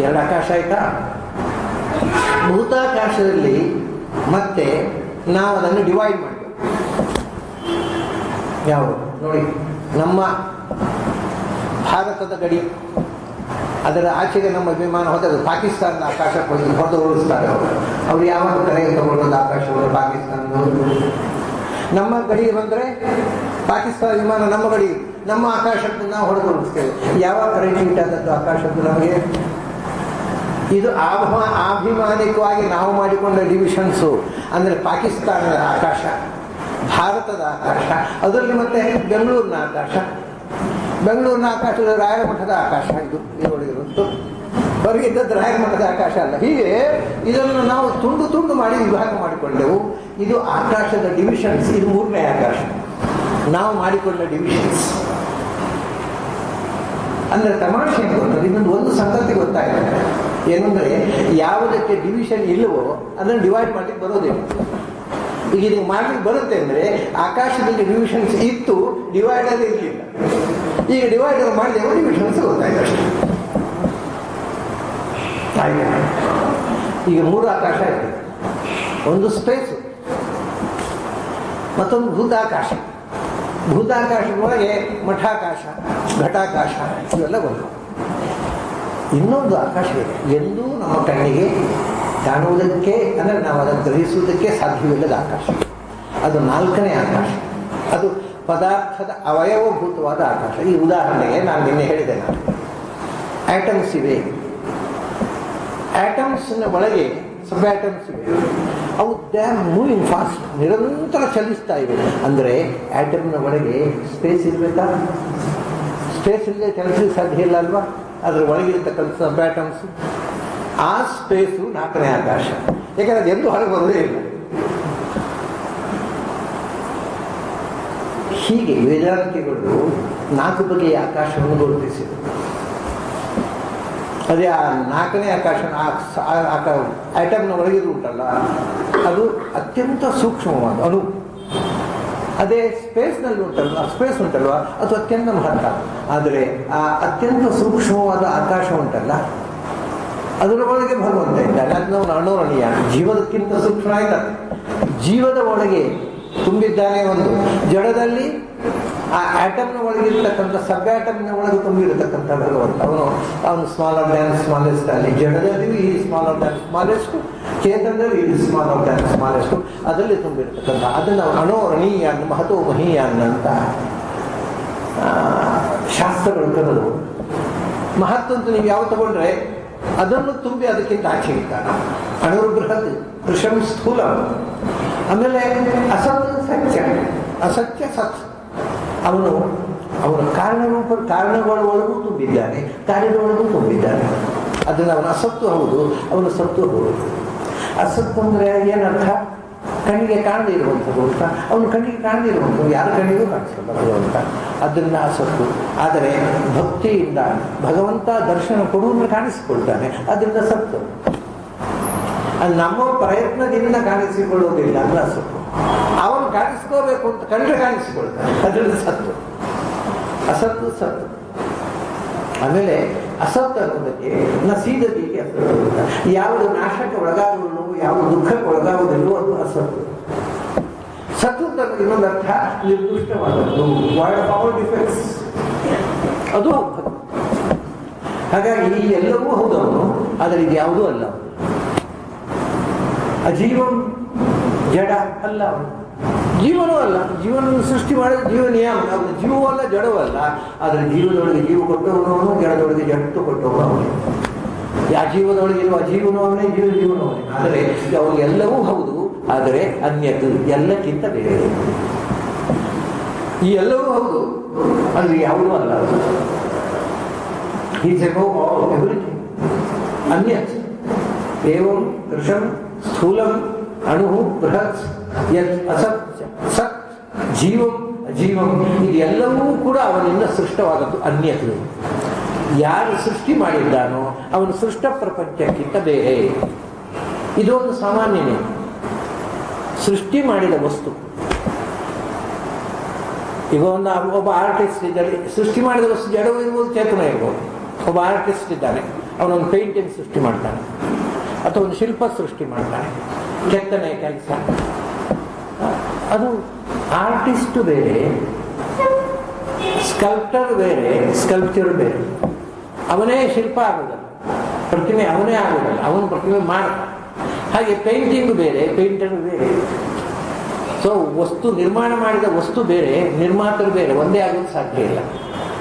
ಎರಡು ಆಕಾಶ ಆಯ್ತಾ? ಭೂತಾಕಾಶದಲ್ಲಿ ಮತ್ತೆ ನಾವು ಅದನ್ನು ಡಿವೈಡ್ ಮಾಡಬೇಕು. ಯಾವುದು ನೋಡಿ, ನಮ್ಮ ಭಾರತದ ಗಡಿ, ಅದರ ಆಚೆಗೆ ನಮ್ಮ ವಿಮಾನ ಹೋದರೆ ಪಾಕಿಸ್ತಾನದ ಆಕಾಶ ಹೊಡೆದು ಉಳಿಸ್ತಾರೆ. ಅವರು ಯಾವಾಗ ಕರೆಗೆ ತಗೊಳ್ಳೋದು ಆಕಾಶವನ್ನು ಪಾಕಿಸ್ತಾನದವರು. ನಮ್ಮ ಗಡಿ ಬಂದರೆ ಪಾಕಿಸ್ತಾನ ವಿಮಾನ ನಮ್ಮ ಗಡಿ, ನಮ್ಮ ಆಕಾಶಕ್ಕೆ ನಾವು ಹೊಡೆದು ಉಳಿಸ್ತೇವೆ. ಯಾವಾಗ ಕರೆಂಟ್ ಆದದ್ದು ಆಕಾಶದ್ದು ನಮಗೆ? ಇದು ಅಭಿಮಾನಿಕವಾಗಿ ನಾವು ಮಾಡಿಕೊಂಡ ಡಿವಿಷನ್ಸು. ಅಂದರೆ ಪಾಕಿಸ್ತಾನದ ಆಕಾಶ, ಭಾರತದ ಆಕಾಶ, ಅದರಲ್ಲಿ ಮತ್ತೆ ಬೆಂಗಳೂರಿನ ಆಕಾಶ, ಬೆಂಗಳೂರಿನ ಆಕಾಶದ ರಾಯರ ಮಠದ ಆಕಾಶ. ಇದು ನೋಡಿರುವಂತು ಹೊರಗಿದ್ದದ್ದು ರಾಯರ ಮಠದ ಆಕಾಶ ಅಲ್ಲ. ಹೀಗೆ ಇದನ್ನು ನಾವು ತುಂಡು ತುಂಡು ಮಾಡಿ ವಿಭಾಗ ಮಾಡಿಕೊಂಡೆವು. ಇದು ಆಕಾಶದ ಡಿವಿಷನ್ಸ್. ಇದು 3ನೇ ಆಕಾಶ, ನಾವು ಮಾಡಿಕೊಂಡ ಡಿವಿಷನ್ಸ್. ಅಂದರೆ ತಮಾಷೆ ಗೊತ್ತದೆ. ಇನ್ನೊಂದು ಒಂದು ಸಂಗತಿ ಗೊತ್ತಾಗಿದೆ, ಏನಂದರೆ ಯಾವುದಕ್ಕೆ ಡಿವಿಷನ್ ಇಲ್ಲವೋ ಅದನ್ನು ಡಿವೈಡ್ ಮಾಡಲಿಕ್ಕೆ ಬರೋದಿಲ್ಲ. ಈಗ ನೀವು ಮಾಡ್ಲಿಕ್ಕೆ ಬರುತ್ತೆ ಅಂದರೆ ಆಕಾಶದಲ್ಲಿ ಡಿವಿಷನ್ಸ್ ಇತ್ತು, ಡಿವೈಡರ್ ಇರಲಿಲ್ಲ. ಈಗ ಡಿವೈಡರ್ ಮಾಡಿದೆವು, ಡಿವಿಷನ್ಸ್ ಗೊತ್ತಾಯ್ತು ಅಷ್ಟೇ. ಹಾಗೆ ಈಗ 3 ಆಕಾಶ ಇದೆ. ಒಂದು ಸ್ಪೇಸು, ಮತ್ತೊಂದು ಭೂತಾಕಾಶ. ಭೂತಾಕಾಶದೊಳಗೆ ಮಠಾಕಾಶ, ಘಟಾಕಾಶ ಇವೆಲ್ಲ ಬಂದು ಇನ್ನೊಂದು ಆಕಾಶ ಇದೆ. ಎಂದೂ ನಮ್ಮ ಕಣ್ಣಿಗೆ ಕಾಣುವುದಕ್ಕೆ ಅಂದರೆ ನಾವು ಅದನ್ನು ಗ್ರಹಿಸುವುದಕ್ಕೆ ಸಾಧ್ಯವಿಲ್ಲದ ಆಕಾಶ, ಅದು ನಾಲ್ಕನೇ ಆಕಾಶ, ಅದು ಪದಾರ್ಥದ ಅವಯವಭೂತವಾದ ಆಕಾಶ. ಈ ಉದಾಹರಣೆಗೆ ನಾನು ನಿನ್ನೆ ಹೇಳಿದೆ, ನಾನು ಆಟಮ್ಸ್ ಇವೆ, ಆಟಮ್ಸ್ನ ಒಳಗೆ ಸಬ್ ಆಟಮ್ಸ್ ಇವೆ, ಅವು ದೇ ಆರ್ ಮೂವಿಂಗ್ ಫಾಸ್ಟ್, ನಿರಂತರ ಚಲಿಸ್ತಾ ಇವೆ. ಅಂದರೆ ಆಟಮ್ನ ಒಳಗೆ ಸ್ಪೇಸ್ ಇರಬೇಕಾ? ಸ್ಪೇಸ್ ಇಲ್ಲದೆ ಚಲಿಸಲಿಕ್ಕೆ ಸಾಧ್ಯ ಇಲ್ಲ ಅಲ್ವಾ? ಅದರ ಒಳಗಿರ್ತಕ್ಕಂಥ ಸಬ್ ಆಟಮ್ಸ್, ಆ ಸ್ಪೇಸು ನಾಲ್ಕನೇ ಆಕಾಶ. ಯಾಕಂದರೆ ಅದು ಎಂದು ಹೊರಗೆ ಬರೋದೇ ಇಲ್ಲ. ಹೀಗೆ ವೇದಾಂತಿಗಳು 4 ಬಗೆಯ ಆಕಾಶವನ್ನು ಗುರುತಿಸಿದರು. ಅದೇ ಆ 4ನೇ ಆಕಾಶ, ಆಟಮ್ನ ಒಳಗಿದು ಉಂಟಲ್ಲ, ಅದು ಅತ್ಯಂತ ಸೂಕ್ಷ್ಮವಾದ ಅಣು. ಅದೇ ಸ್ಪೇಸ್ನಲ್ಲಿ ಉಂಟಲ್ವ, ಸ್ಪೇಸ್ ಉಂಟಲ್ವ, ಅದು ಅತ್ಯಂತ ಮಹತ್ವ. ಆದರೆ ಆ ಅತ್ಯಂತ ಸೂಕ್ಷ್ಮವಾದ ಆಕಾಶ ಉಂಟಲ್ಲ, ಅದರ ಒಳಗೆ ಭಗವಂತ ಇದ್ದಾನೆ. ಅದು ನಾವು ಅಣೋರಣೀಯ, ಜೀವದಕ್ಕಿಂತ ಸೂಕ್ಷ್ಮ ಆಯ್ತದೆ. ಜೀವದ ಒಳಗೆ ತುಂಬಿದ್ದಾನೆ ಒಂದು, ಜಡದಲ್ಲಿ ಆ ಆಟಮ್ನ ಒಳಗಿರ್ತಕ್ಕಂಥ ಸಬ್ ಆಟಮ್ನ ಒಳಗೆ ತುಂಬಿರತಕ್ಕಂಥ ಭಗವಂತ. ಅವನು ಸ್ಮಾಲರ್ ದ್ಯಾನ್ ಸ್ಮಾಲೆಸ್ಟ್, ಅಲ್ಲಿ ಜಡದಲ್ಲಿ ಈ ಸ್ಮಾಲರ್ ದ್ಯಾನ್ ಸ್ಮಾಲೆಸ್ಟ್, ಚೇತನದಲ್ಲಿ ಈ ಸ್ಮಾಲರ್ ದ್ಯಾನ್ ಸ್ಮಾಲೆಸ್ಟ್, ಅದರಲ್ಲಿ ತುಂಬಿರತಕ್ಕಂಥ ಅದನ್ನು ಅಣೋರಣೀಯ, ಮಹತೋ ಮಹೀಯಾನ್ ಅಂತ ಶಾಸ್ತ್ರಗಳು ಕರೆದು. ಮಹತ್ವ ಅಂತ ನೀವು ಯಾವ ತಗೊಂಡ್ರೆ ಅದನ್ನು ತುಂಬಿ ಅದಕ್ಕಿಂತ ಆಚೆ ಇದ್ದಾನೆ. ಅಣುರ್ಬೃಹತ್ ಕೃಷಂ ಸ್ಥೂಲ. ಆಮೇಲೆ ಅಸತ್ ಸತ್ಯ, ಅಸತ್ಯ ಸತ್. ಅವನ ಕಾರಣಗಳ ಒಳಗೂ ತುಂಬಿದ್ದಾನೆ, ಕಾರ್ಯದ ಒಳಗೂ ತುಂಬಿದ್ದಾನೆ. ಅದನ್ನು ಅವನ ಅಸತ್ತು ಹೌದು, ಅವನ ಸತ್ತು ಹೌದು. ಅಸತ್ತು ಅಂದರೆ ಏನರ್ಥ? ಕಣ್ಣಿಗೆ ಕಾಣದೇ ಇರುವಂಥದ್ದು ಅಂತ. ಅವನು ಕಣ್ಣಿಗೆ ಕಾಣದೇ ಇರುವಂಥದ್ದು, ಯಾರ ಕಣ್ಣಿಗೂ ಕಾಣಿಸಲ್ಲ ಭಗವಂತ, ಅದನ್ನ ಅಸತ್ತು. ಆದರೆ ಭಕ್ತಿಯಿಂದ ಭಗವಂತ ದರ್ಶನ ಕೊಡುವುದನ್ನು ಕಾಣಿಸಿಕೊಳ್ತಾನೆ, ಅದರಿಂದ ಸತ್ತು. ಅದು ನಮ್ಮ ಪ್ರಯತ್ನದಿಂದ ಕಾಣಿಸಿಕೊಳ್ಳುವುದಿಲ್ಲ, ಅಂದ್ರೆ ಅಸತ್ತು. ಅವನು ಕಾಣಿಸ್ಕೋಬೇಕು ಅಂತ ಕಂಡ್ರೆ ಕಾಣಿಸಿಕೊಳ್ತಾನೆ, ಅದರಿಂದ ಸತ್ತು. ಅಸತ್ತು ಸತ್ತು. ಆಮೇಲೆ ಅಸತ್ತು ಅನ್ನೋದಕ್ಕೆ ನಸೀದತಿಗೆ ಅಸತ್ತು. ಯಾವುದು ನಾಶಕ್ಕೆ ಒಳಗಾಗುವುದಿಲ್ಲೋ, ಯಾವುದು ದುಃಖಕ್ಕೆ ಒಳಗಾಗುವುದಿಲ್ಲೋ ಅದು ಅಸತ್ತು. ಸತ್ತು ಅಂತ ಇನ್ನೊಂದು ಅರ್ಥ ನಿರ್ದಿಷ್ಟವಾದದ್ದು, ವಾಯ್ಡ್ ಆಲ್ ಡಿಫೆಕ್ಟ್ಸ್, ಅದು ಹೌದು. ಹಾಗಾಗಿ ಈ ಎಲ್ಲವೂ ಹೌದವನು, ಆದರೆ ಇದು ಯಾವುದೂ ಅಲ್ಲ. ಅಜೀವಂ ಜಡ ಅಲ್ಲ, ಜೀವನೂ ಅಲ್ಲ. ಜೀವನವನ್ನು ಸೃಷ್ಟಿ ಮಾಡಿದ ಜೀವ ನಿಯಮ, ಅವನು ಜೀವವೂ ಅಲ್ಲ ಜಡವೂ ಅಲ್ಲ. ಆದರೆ ಜೀವದೊಳಗೆ ಜೀವ ಕೊಟ್ಟವನು ಅವನು, ಜಡದೊಳಗೆ ಜಟ್ಟು ಕೊಟ್ಟವನು ಅವನು. ಆ ಜೀವದೊಳಗೆ ಇರುವ ಅಜೀವನೂ ಅವನೇ, ಜೀವನೂ ಅವನೇ. ಆದರೆ ಅವು ಎಲ್ಲವೂ ಹೌದು, ಆದರೆ ಅನ್ಯದ್ದು, ಎಲ್ಲಕ್ಕಿಂತ ಬೇರೆ. ಈ ಎಲ್ಲವೂ ಹೌದು, ಅದು ಯಾವುದೂ ಅಲ್ಲ. Is above all everything. ಅನ್ಯತ್ ಏವಂ ಕೃಷಂ ಸ್ಥೂಲಂ ಅಣು ಬೃಹತ್ ಯತ್ ಅಸತ್ ಸತ್ ಜೀವಂ ಅಜೀವಂ, ಇದೆಲ್ಲವೂ ಕೂಡ ಅವನಿಂದ ಸೃಷ್ಟವಾದದ್ದು, ಅನ್ಯತು. ಯಾರು ಸೃಷ್ಟಿ ಮಾಡಿದ್ದಾನೋ ಅವನು ಸೃಷ್ಟ ಪ್ರಪಂಚಕ್ಕಿಂತ ಬೇರೆ. ಇದೊಂದು ಸಾಮಾನ್ಯನೇ. ಸೃಷ್ಟಿ ಮಾಡಿದ ವಸ್ತು, ಈಗ ಒಬ್ಬ ಆರ್ಟಿಸ್ಟ್ ಇದ್ದರೆ ಸೃಷ್ಟಿ ಮಾಡಿದ ವಸ್ತು ಜಡವೂ ಇರ್ಬೋದು, ಚೇತನ ಇರ್ಬೋದು. ಒಬ್ಬ ಆರ್ಟಿಸ್ಟ್ ಇದ್ದಾನೆ, ಅವನೊಂದು ಪೇಂಟಿಂಗ್ ಸೃಷ್ಟಿ ಮಾಡ್ತಾನೆ, ಅಥವಾ ಒಂದು ಶಿಲ್ಪ ಸೃಷ್ಟಿ ಮಾಡ್ತಾನೆ, ಕೆತ್ತನೆ ಕೆಲಸ. ಅದು ಆರ್ಟಿಸ್ಟ್ ಬೇರೆ, ಸ್ಕಲ್ಪ್ಟರ್ ಬೇರೆ, ಸ್ಕಲ್ಪ್ಚರ್ ಬೇರೆ. ಅವನೇ ಶಿಲ್ಪ ಆಗೋದಲ್ಲ, ಪ್ರತಿಮೆ ಅವನೇ ಆಗೋದಲ್ಲ, ಅವನು ಪ್ರತಿಮೆ ಮಾಡ್ತಾನೆ. ಹಾಗೆ ಪೇಂಟಿಂಗ್ ಬೇರೆ, ಪೇಂಟರ್ ಬೇರೆ. ಸೊ ವಸ್ತು ನಿರ್ಮಾಣ ಮಾಡಿದ ವಸ್ತು ಬೇರೆ, ನಿರ್ಮಾತರು ಬೇರೆ, ಒಂದೇ ಆಗೋದು ಸಾಧ್ಯ ಇಲ್ಲ.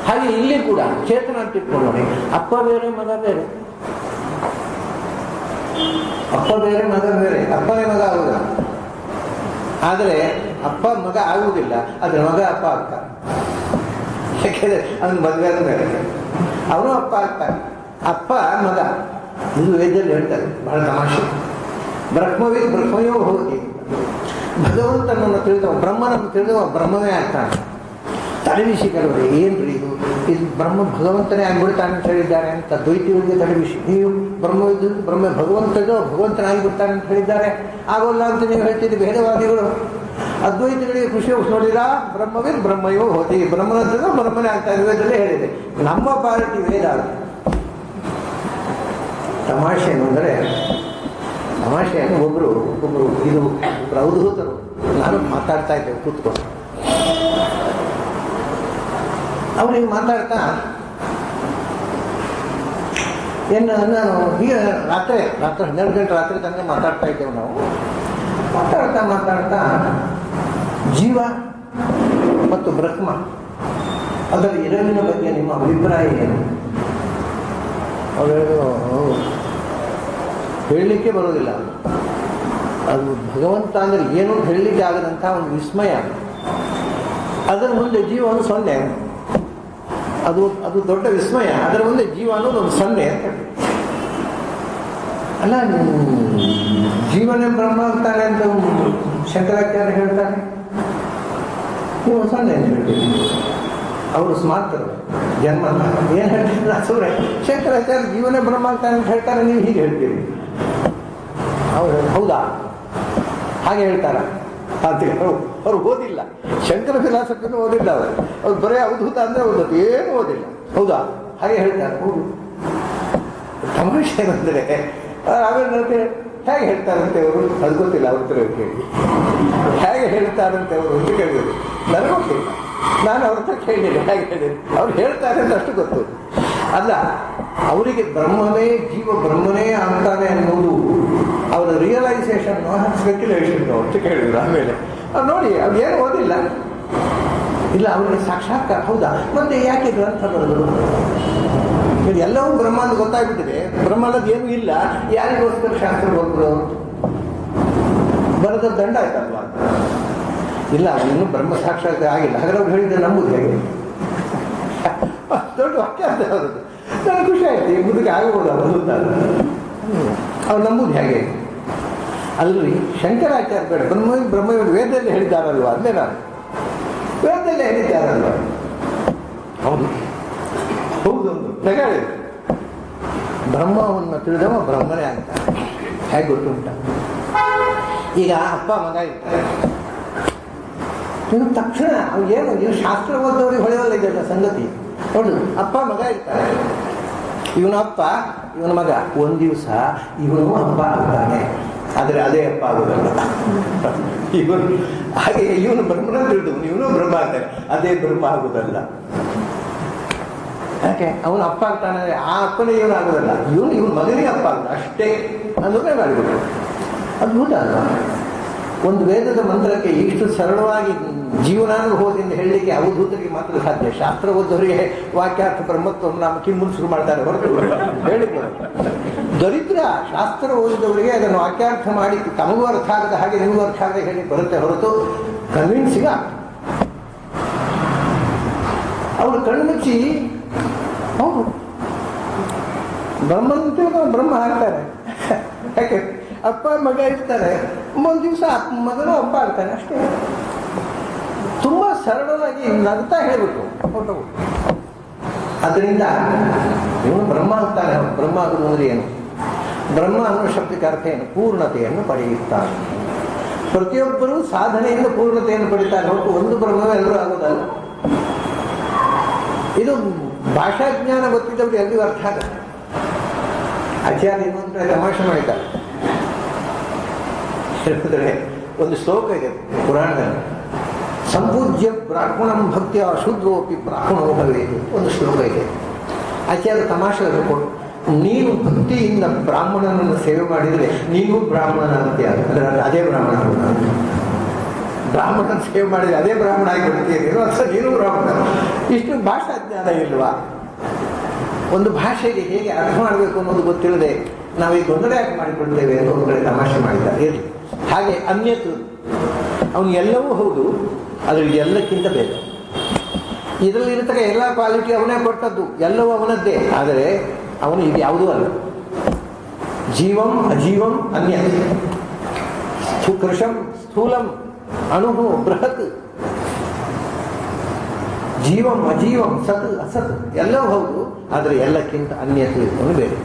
ಹಾಗೆ ಇಲ್ಲಿ ಕೂಡ ಚೇತನ ಅಂತ ಇಟ್ಕೊಳ್ಳೋಣ, ಅಪ್ಪ ಬೇರೆ ಮಗ ಬೇರೆ. ಅಪ್ಪ ಬೇರೆ ಮಗ ಬೇರೆ, ಅಪ್ಪನೇ ಮಗ ಆಗುವುದಿಲ್ಲ. ಆದರೆ ಅಪ್ಪ ಮಗ ಆಗುವುದಿಲ್ಲ, ಆದರೆ ಮಗ ಅಪ್ಪ ಆಗ್ತಾನೆ. ಯಾಕೆಂದ್ರೆ ಅವನು ಮದುವೆ ಮೇಲೆ ಅವನು ಅಪ್ಪ ಆಗ್ತಾನೆ. ಅಪ್ಪ ಮಗ, ಇದು ವೇದದಲ್ಲಿ ಹೇಳ್ತಾರೆ, ಬಹಳ ತಮಾಷೆ. ಬ್ರಹ್ಮವಿದ್ ಬ್ರಹ್ಮಯೋ ಹೋಗಿ, ಭಗವಂತನನ್ನು ತಿಳಿದವ, ಬ್ರಹ್ಮನನ್ನು ತಿಳಿದವ ಬ್ರಹ್ಮವೇ ಆಗ್ತಾನೆ. ತಲೆಬಿಸಿ ಕೆಲವರು, ಏನ್ರಿ ಇದು ಬ್ರಹ್ಮ ಭಗವಂತನೇ ಆಗ್ಬಿಡ್ತಾನೆ ಅಂತ ಹೇಳಿದ್ದಾರೆ ಅಂತ ದ್ವೈತಿಗಳಿಗೆ ತಲೆಬಿಸಿ. ನೀವು ಬ್ರಹ್ಮವಿದ್ದು ಬ್ರಹ್ಮ ಭಗವಂತನೋ ಭಗವಂತನಾಗಿಬಿಡ್ತಾನೆ ಅಂತ ಹೇಳಿದ್ದಾರೆ, ಆಗೋಲ್ಲ ಅಂತ ನೀವು ಹೇಳ್ತಿದ್ದೀವಿ ಭೇದವಾದಿಗಳು. ಅದ್ವೈತಿಗಳಿಗೆ ಖುಷಿ ನೋಡಿದ, ಬ್ರಹ್ಮವಿದ್ ಬ್ರಹ್ಮಯೋ ಹೋಗಿ, ಬ್ರಹ್ಮನಂತನೋ ಬ್ರಹ್ಮನೇ ಆಗ್ತಾ ವೇದಲ್ಲೇ ಹೇಳಿದೆ. ನಮ್ಮ ಪಾರ್ಟಿ ವೇದ. ತಮಾಷೆ ಏನು ಅಂದರೆ, ತಮಾಷೆಯನ್ನು ಒಬ್ಬರು ಇದು ಅವಧೂತರು, ನಾನು ಮಾತಾಡ್ತಾ ಇದ್ದೇವೆ ಕೂತ್ಕೊಂಡು, ಅವ್ರಿಗೆ ಮಾತಾಡ್ತಾ ನಾನು ಈಗ ರಾತ್ರಿ 12 ಗಂಟೆ ರಾತ್ರಿ ತನಕ ಮಾತಾಡ್ತಾ ಇದ್ದೇವೆ ನಾವು. ಮಾತಾಡ್ತಾ ಜೀವ ಮತ್ತು ಬ್ರಹ್ಮ ಅದರ ಎರವಿನ ಬಗ್ಗೆ ನಿಮ್ಮ ಅಭಿಪ್ರಾಯ ಏನು? ಹೇಳಲಿಕ್ಕೆ ಬರೋದಿಲ್ಲ. ಅದು ಭಗವಂತ ಅಂದರೆ ಏನು ಹೇಳಲಿಕ್ಕೆ ಆಗದಂಥ ಒಂದು ವಿಸ್ಮಯ. ಅದರ ಮುಂದೆ ಜೀವ ಒಂದು ಸೊನ್ನೆ, ಅದು ದೊಡ್ಡ ವಿಸ್ಮಯ. ಅದರ ಮುಂದೆ ಜೀವ ಅನ್ನೋದು ಒಂದು ಸೊನ್ನೆ ಅಂತ ಅಲ್ಲ. ಜೀವನೇ ಬ್ರಹ್ಮ ಅಂತಾನೆ ಅಂತ ಶಂಕರಾಚಾರ್ಯ ಹೇಳ್ತಾನೆ, ನೀವು ಸೊನ್ನೆ ಅಂತ ಹೇಳ್ತೀವಿ. ಅವರು ಸ್ಮಾರ್ತರು ಜನ್ಮ ಏನು ಹೇಳ್ತಿದ್ರು ಅಸುರೇ. ಶಂಕರಾಚಾರ್ಯ ಜೀವನೇ ಬ್ರಹ್ಮ ಅಂತಾನೆ ಅಂತ ಹೇಳ್ತಾರೆ, ನೀವು ಹೀಗೆ ಹೇಳ್ತೀರಿ. ಅವರು ಹೌದಾ ಹಾಗೆ ಹೇಳ್ತಾರ ಅಂತ ಅವ್ರು ಓದಿಲ್ಲ. ಶಂಕರ ಫಿಲಾಸಫಿನೂ ಓದಿಲ್ಲ ಅವ್ರು ಬರೀ ಅವಧೂತ ಅಂದ್ರೆ ಓದೋದು ಏನು ಓದಿಲ್ಲ. ಹೌದಾ ಹಾಗೆ ಹೇಳ್ತಾರೆ. ಹೌದು. ತಮಾಷೆ ಬಂದರೆ ಆಮೇಲೆ ನನಗೆ ಹೇಗೆ ಹೇಳ್ತಾರಂತೆ ಅವರು, ಅದು ಗೊತ್ತಿಲ್ಲ. ಅವ್ರ ಹತ್ರ ಕೇಳಿ ಹೇಗೆ ಹೇಳ್ತಾರಂತೆ ಅವರು ಅಂತ ಕೇಳಿದ್ರು. ನನಗೆ ಗೊತ್ತಿಲ್ಲ, ನಾನು ಅವ್ರ ಹತ್ರ ಕೇಳಿಲ್ಲ ಹೇಗೆ ಹೇಳಿದ್ರು. ಅವ್ರು ಹೇಳ್ತಾರೆ ಅಂತ ಅಷ್ಟು ಗೊತ್ತು. ಅಲ್ಲ, ಅವರಿಗೆ ಬ್ರಹ್ಮವೇ ಜೀವ ಬ್ರಹ್ಮನೇ ಅಂತಾನೆ ಅನ್ನೋದು ಅವರ ರಿಯಲೈಸೇಷನ್ ಸ್ಪೆಕ್ಯುಲೇಷನ್ ಅಂತ ಕೇಳಿದ್ರು. ಆಮೇಲೆ ಅವ್ರು ನೋಡಿ ಅವ್ರು ಏನು ಓದಿಲ್ಲ, ಇಲ್ಲ ಅವರಿಗೆ ಸಾಕ್ಷಾತ್ಕಾರ. ಹೌದಾ, ಮತ್ತೆ ಯಾಕೆ ಗ್ರಂಥ ಬರೆದ್ರು? ಎಲ್ಲವೂ ಬ್ರಹ್ಮ ಅಂತ ಗೊತ್ತಾಗ್ಬಿಟ್ಟಿದೆ, ಬ್ರಹ್ಮ ಅನ್ನೋದು ಏನೂ ಇಲ್ಲ, ಯಾರಿಗೋಸ್ಕರ ಶಾಸ್ತ್ರ ಓದಿದ್ರು? ಬರೆದ ದಂಡ ಆಯ್ತಲ್ವಾ? ಇಲ್ಲ, ಇನ್ನೂ ಬ್ರಹ್ಮ ಸಾಕ್ಷಾತ್ಕಾರ ಆಗಿಲ್ಲ. ಹಾಗಾದ್ರೆ ಅವ್ರು ಹೇಳಿದ್ರೆ ನಂಬುದು ಹೇಗೆ? ದೊಡ್ಡ ವಾಕ್ಯ ಅಂತ ಅವರದ್ದು. ನನಗೆ ಖುಷಿ ಆಯ್ತು, ಈ ಮುದುಕ ಆಗಬಹುದು ಅಂತ. ಅವ್ರು ನಂಬುದು ಹೇಗೆ? ಅಲ್ರಿ, ಶಂಕರಾಚಾರ್ಯ ಬೇಡ, ಬ್ರಹ್ಮ ವೇದದಲ್ಲಿ ಹೇಳಿದ್ದಾರಲ್ವ, ಅದೇ ನಾನು ವೇದದಲ್ಲಿ ಹೇಳಿದ್ದಾರಲ್ವ. ಹೌದು ಹೌದೊಂದು ತಗೊಳ್ಳಿ, ಬ್ರಹ್ಮವನ್ನು ತಿಳಿದವ ಬ್ರಹ್ಮನೇ ಅಂತ ಹೇಗೆ ಗೊತ್ತುಂಟ? ಈಗ ಅಪ್ಪ ಮಗ ಇರ್ತಾರೆ, ನೀವು ತಕ್ಷಣ ಏನು ನೀವು ಶಾಸ್ತ್ರ ಓದೋರಿಗೆ ಹೊಳೆಯಲ್ಲ ಇದೆಲ್ಲ ಸಂಗತಿ. ನೋಡು, ಅಪ್ಪ ಮಗ ಇರ್ತಾರೆ, ಇವನ ಅಪ್ಪ ಇವನ ಮಗ. ಒಂದು ದಿವಸ ಇವನು ಅಪ್ಪ ಆಗ್ತಾನೆ, ಆದರೆ ಅದೇ ಅಪ್ಪ ಆಗೋದಲ್ಲ. ಇವನು ಹಾಗೆ ಇವನು ಬ್ರಹ್ಮನ ತಿಳಿದು ಇವನು ಬ್ರಹ್ಮ ಆಗ್ತಾನೆ, ಅದೇ ಬ್ರಹ್ಮ ಆಗೋದಲ್ಲ. ಯಾಕೆ? ಅವನು ಅಪ್ಪ ಆಗ್ತಾನೆ, ಆ ಅಪ್ಪನೇ ಇವನು ಆಗೋದಲ್ಲ, ಇವನು ಮಗನಿಗೆ ಅಪ್ಪ ಆಗೋದು ಅಷ್ಟೇ. ಅಂದ್ರೆ ಮಾಡಿಬಿಟ್ಟು ಅದ್ಭುತ ಅಲ್ವಾ? ಒಂದು ವೇದದ ಮಂತ್ರಕ್ಕೆ ಇಷ್ಟು ಸರಳವಾಗಿ ಜೀವನಾನುಭವದಿಂದ ಹೇಳಲಿಕ್ಕೆ ಅವಧೂತರಿಗೆ ಮಾತ್ರ ಸಾಧ್ಯ. ಶಾಸ್ತ್ರ ಓದೋರಿಗೆ ವಾಕ್ಯಾರ್ಥ ಬ್ರಹ್ಮತ್ವವನ್ನು ನಾವು ಕಿಮ್ಮುನ್ ಶುರು ಮಾಡ್ತಾರೆ ಹೊರತು ಹೇಳಿದ್ರು. ದರಿದ್ರ ಶಾಸ್ತ್ರ ಓದಿದವರಿಗೆ ಅದನ್ನು ವಾಕ್ಯಾರ್ಥ ಮಾಡಿ ತಮಗೂ ಅರ್ಥ ಆಗದ ಹಾಗೆ ನಿಮಗೂ ಅರ್ಥ ಆಗದೆ ಹೇಳಿ ಬರುತ್ತೆ ಹೊರತು ಕನ್ವಿನ್ಸಿಗ. ಅವರು ಕಣ್ಮುಚ್ಚಿ ಹೌದು ಬ್ರಹ್ಮಂತ ಬ್ರಹ್ಮ ಆಗ್ತಾರೆ. ಯಾಕೆ? ಅಪ್ಪ ಮಗ ಇರ್ತಾರೆ, ಒಂದು ದಿವಸ ಮಗನೂ ಅಪ್ಪ ಆಗ್ತಾನೆ ಅಷ್ಟೇ. ತುಂಬಾ ಸರಳವಾಗಿ ನಗ್ತಾ ಹೇಳ್ಬಿಟ್ಟು ಹೊರಟವು. ಅದರಿಂದ ಇವನು ಬ್ರಹ್ಮ ಆಗ್ತಾನೆ. ಬ್ರಹ್ಮ ಆಗುವುದು ಅಂದ್ರೆ ಏನು? ಬ್ರಹ್ಮ ಅನ್ನೋ ಶಬ್ದಕ್ಕೆ ಅರ್ಥ ಏನು? ಪೂರ್ಣತೆಯನ್ನು ಪಡೆಯುತ್ತಾನೆ. ಪ್ರತಿಯೊಬ್ಬರೂ ಸಾಧನೆಯಿಂದ ಪೂರ್ಣತೆಯನ್ನು ಪಡಿತಾರೆ ಹೊರತು ಒಂದು ಬ್ರಹ್ಮವೇ ಎಲ್ಲರೂ ಆಗೋದಲ್ಲ. ಇದು ಭಾಷಾಜ್ಞಾನ ಗೊತ್ತಿದ್ದವ್ರಿಗೆ ಎಲ್ರಿಗೂ ಅರ್ಥ ಆಗುತ್ತೆ. ಆಚಾರ್ಯ ಇನ್ನೊಂದು ತಮಾಷೆ ಮಾಡಿದ್ದಾರೆ. ಹೇಳಿದ್ರೆ ಒಂದು ಶ್ಲೋಕ ಇದೆ ಪುರಾಣದಲ್ಲಿ, ಸಂಪೂಜ್ಯ ಬ್ರಾಹ್ಮಣಂ ಭಕ್ತಿಯ ಶೂದ್ರೋಪಿ ಬ್ರಾಹ್ಮಣೋ ಭವೇದು. ಒಂದು ಶ್ಲೋಕ ಇದೆ. ಆಚಾರ್ಯ ತಮಾಷೆ ಕೊಡು, ನೀನು ಭಕ್ತಿಯಿಂದ ಬ್ರಾಹ್ಮಣನನ್ನು ಸೇವೆ ಮಾಡಿದರೆ ನೀನು ಬ್ರಾಹ್ಮಣ ಅಂತೀಯ, ಅಂದ್ರೆ ಅದೇ ಬ್ರಾಹ್ಮಣ. ಬ್ರಾಹ್ಮಣನ ಸೇವೆ ಮಾಡಿದರೆ ಅದೇ ಬ್ರಾಹ್ಮಣ ಆಗಿ ಬಿಡ್ತೀಯ ಅಥವಾ ನೀನು ಬ್ರಾಹ್ಮಣ. ಇಷ್ಟು ಭಾಷಾ ಜ್ಞಾನ ಇಲ್ವಾ? ಒಂದು ಭಾಷೆಗೆ ಹೇಗೆ ಅರ್ಥ ಮಾಡಬೇಕು ಅನ್ನೋದು ಗೊತ್ತಿಲ್ಲದೆ ನಾವೀಗ ಗೊಂದಲ ಯಾಕೆ ಮಾಡಿಕೊಳ್ತೇವೆ ಅನ್ನೋ ಒಂದು ಕಡೆ ತಮಾಷೆ ಮಾಡಿದ್ದಾರೆ. ಇರಲಿ. ಹಾಗೆ ಅನ್ಯತು ಅವನು ಎಲ್ಲವೂ ಹೌದು, ಆದರೆ ಎಲ್ಲಕ್ಕಿಂತ ಬೇರೆ. ಇದರಲ್ಲಿ ಇರತಕ್ಕ ಎಲ್ಲ ಕ್ವಾಲಿಟಿ ಅವನೇ ಕೊಟ್ಟದ್ದು, ಎಲ್ಲವೂ ಅವನದ್ದೇ. ಆದರೆ ಅವನು ಇದು ಯಾವುದೂ ಅಲ್ಲ. ಜೀವಂ ಅಜೀವಂ ಅನ್ಯ, ಕೃಶಂ ಸ್ಥೂಲಂ ಅಣುಹು ಬೃಹತ್. ಜೀವಂ ಅಜೀವಂ ಸತ್ ಅಸತ್ ಎಲ್ಲವೂ ಹೌದು, ಆದರೆ ಎಲ್ಲಕ್ಕಿಂತ ಅನ್ಯತೆ ಅವನು ಬೇರೆ.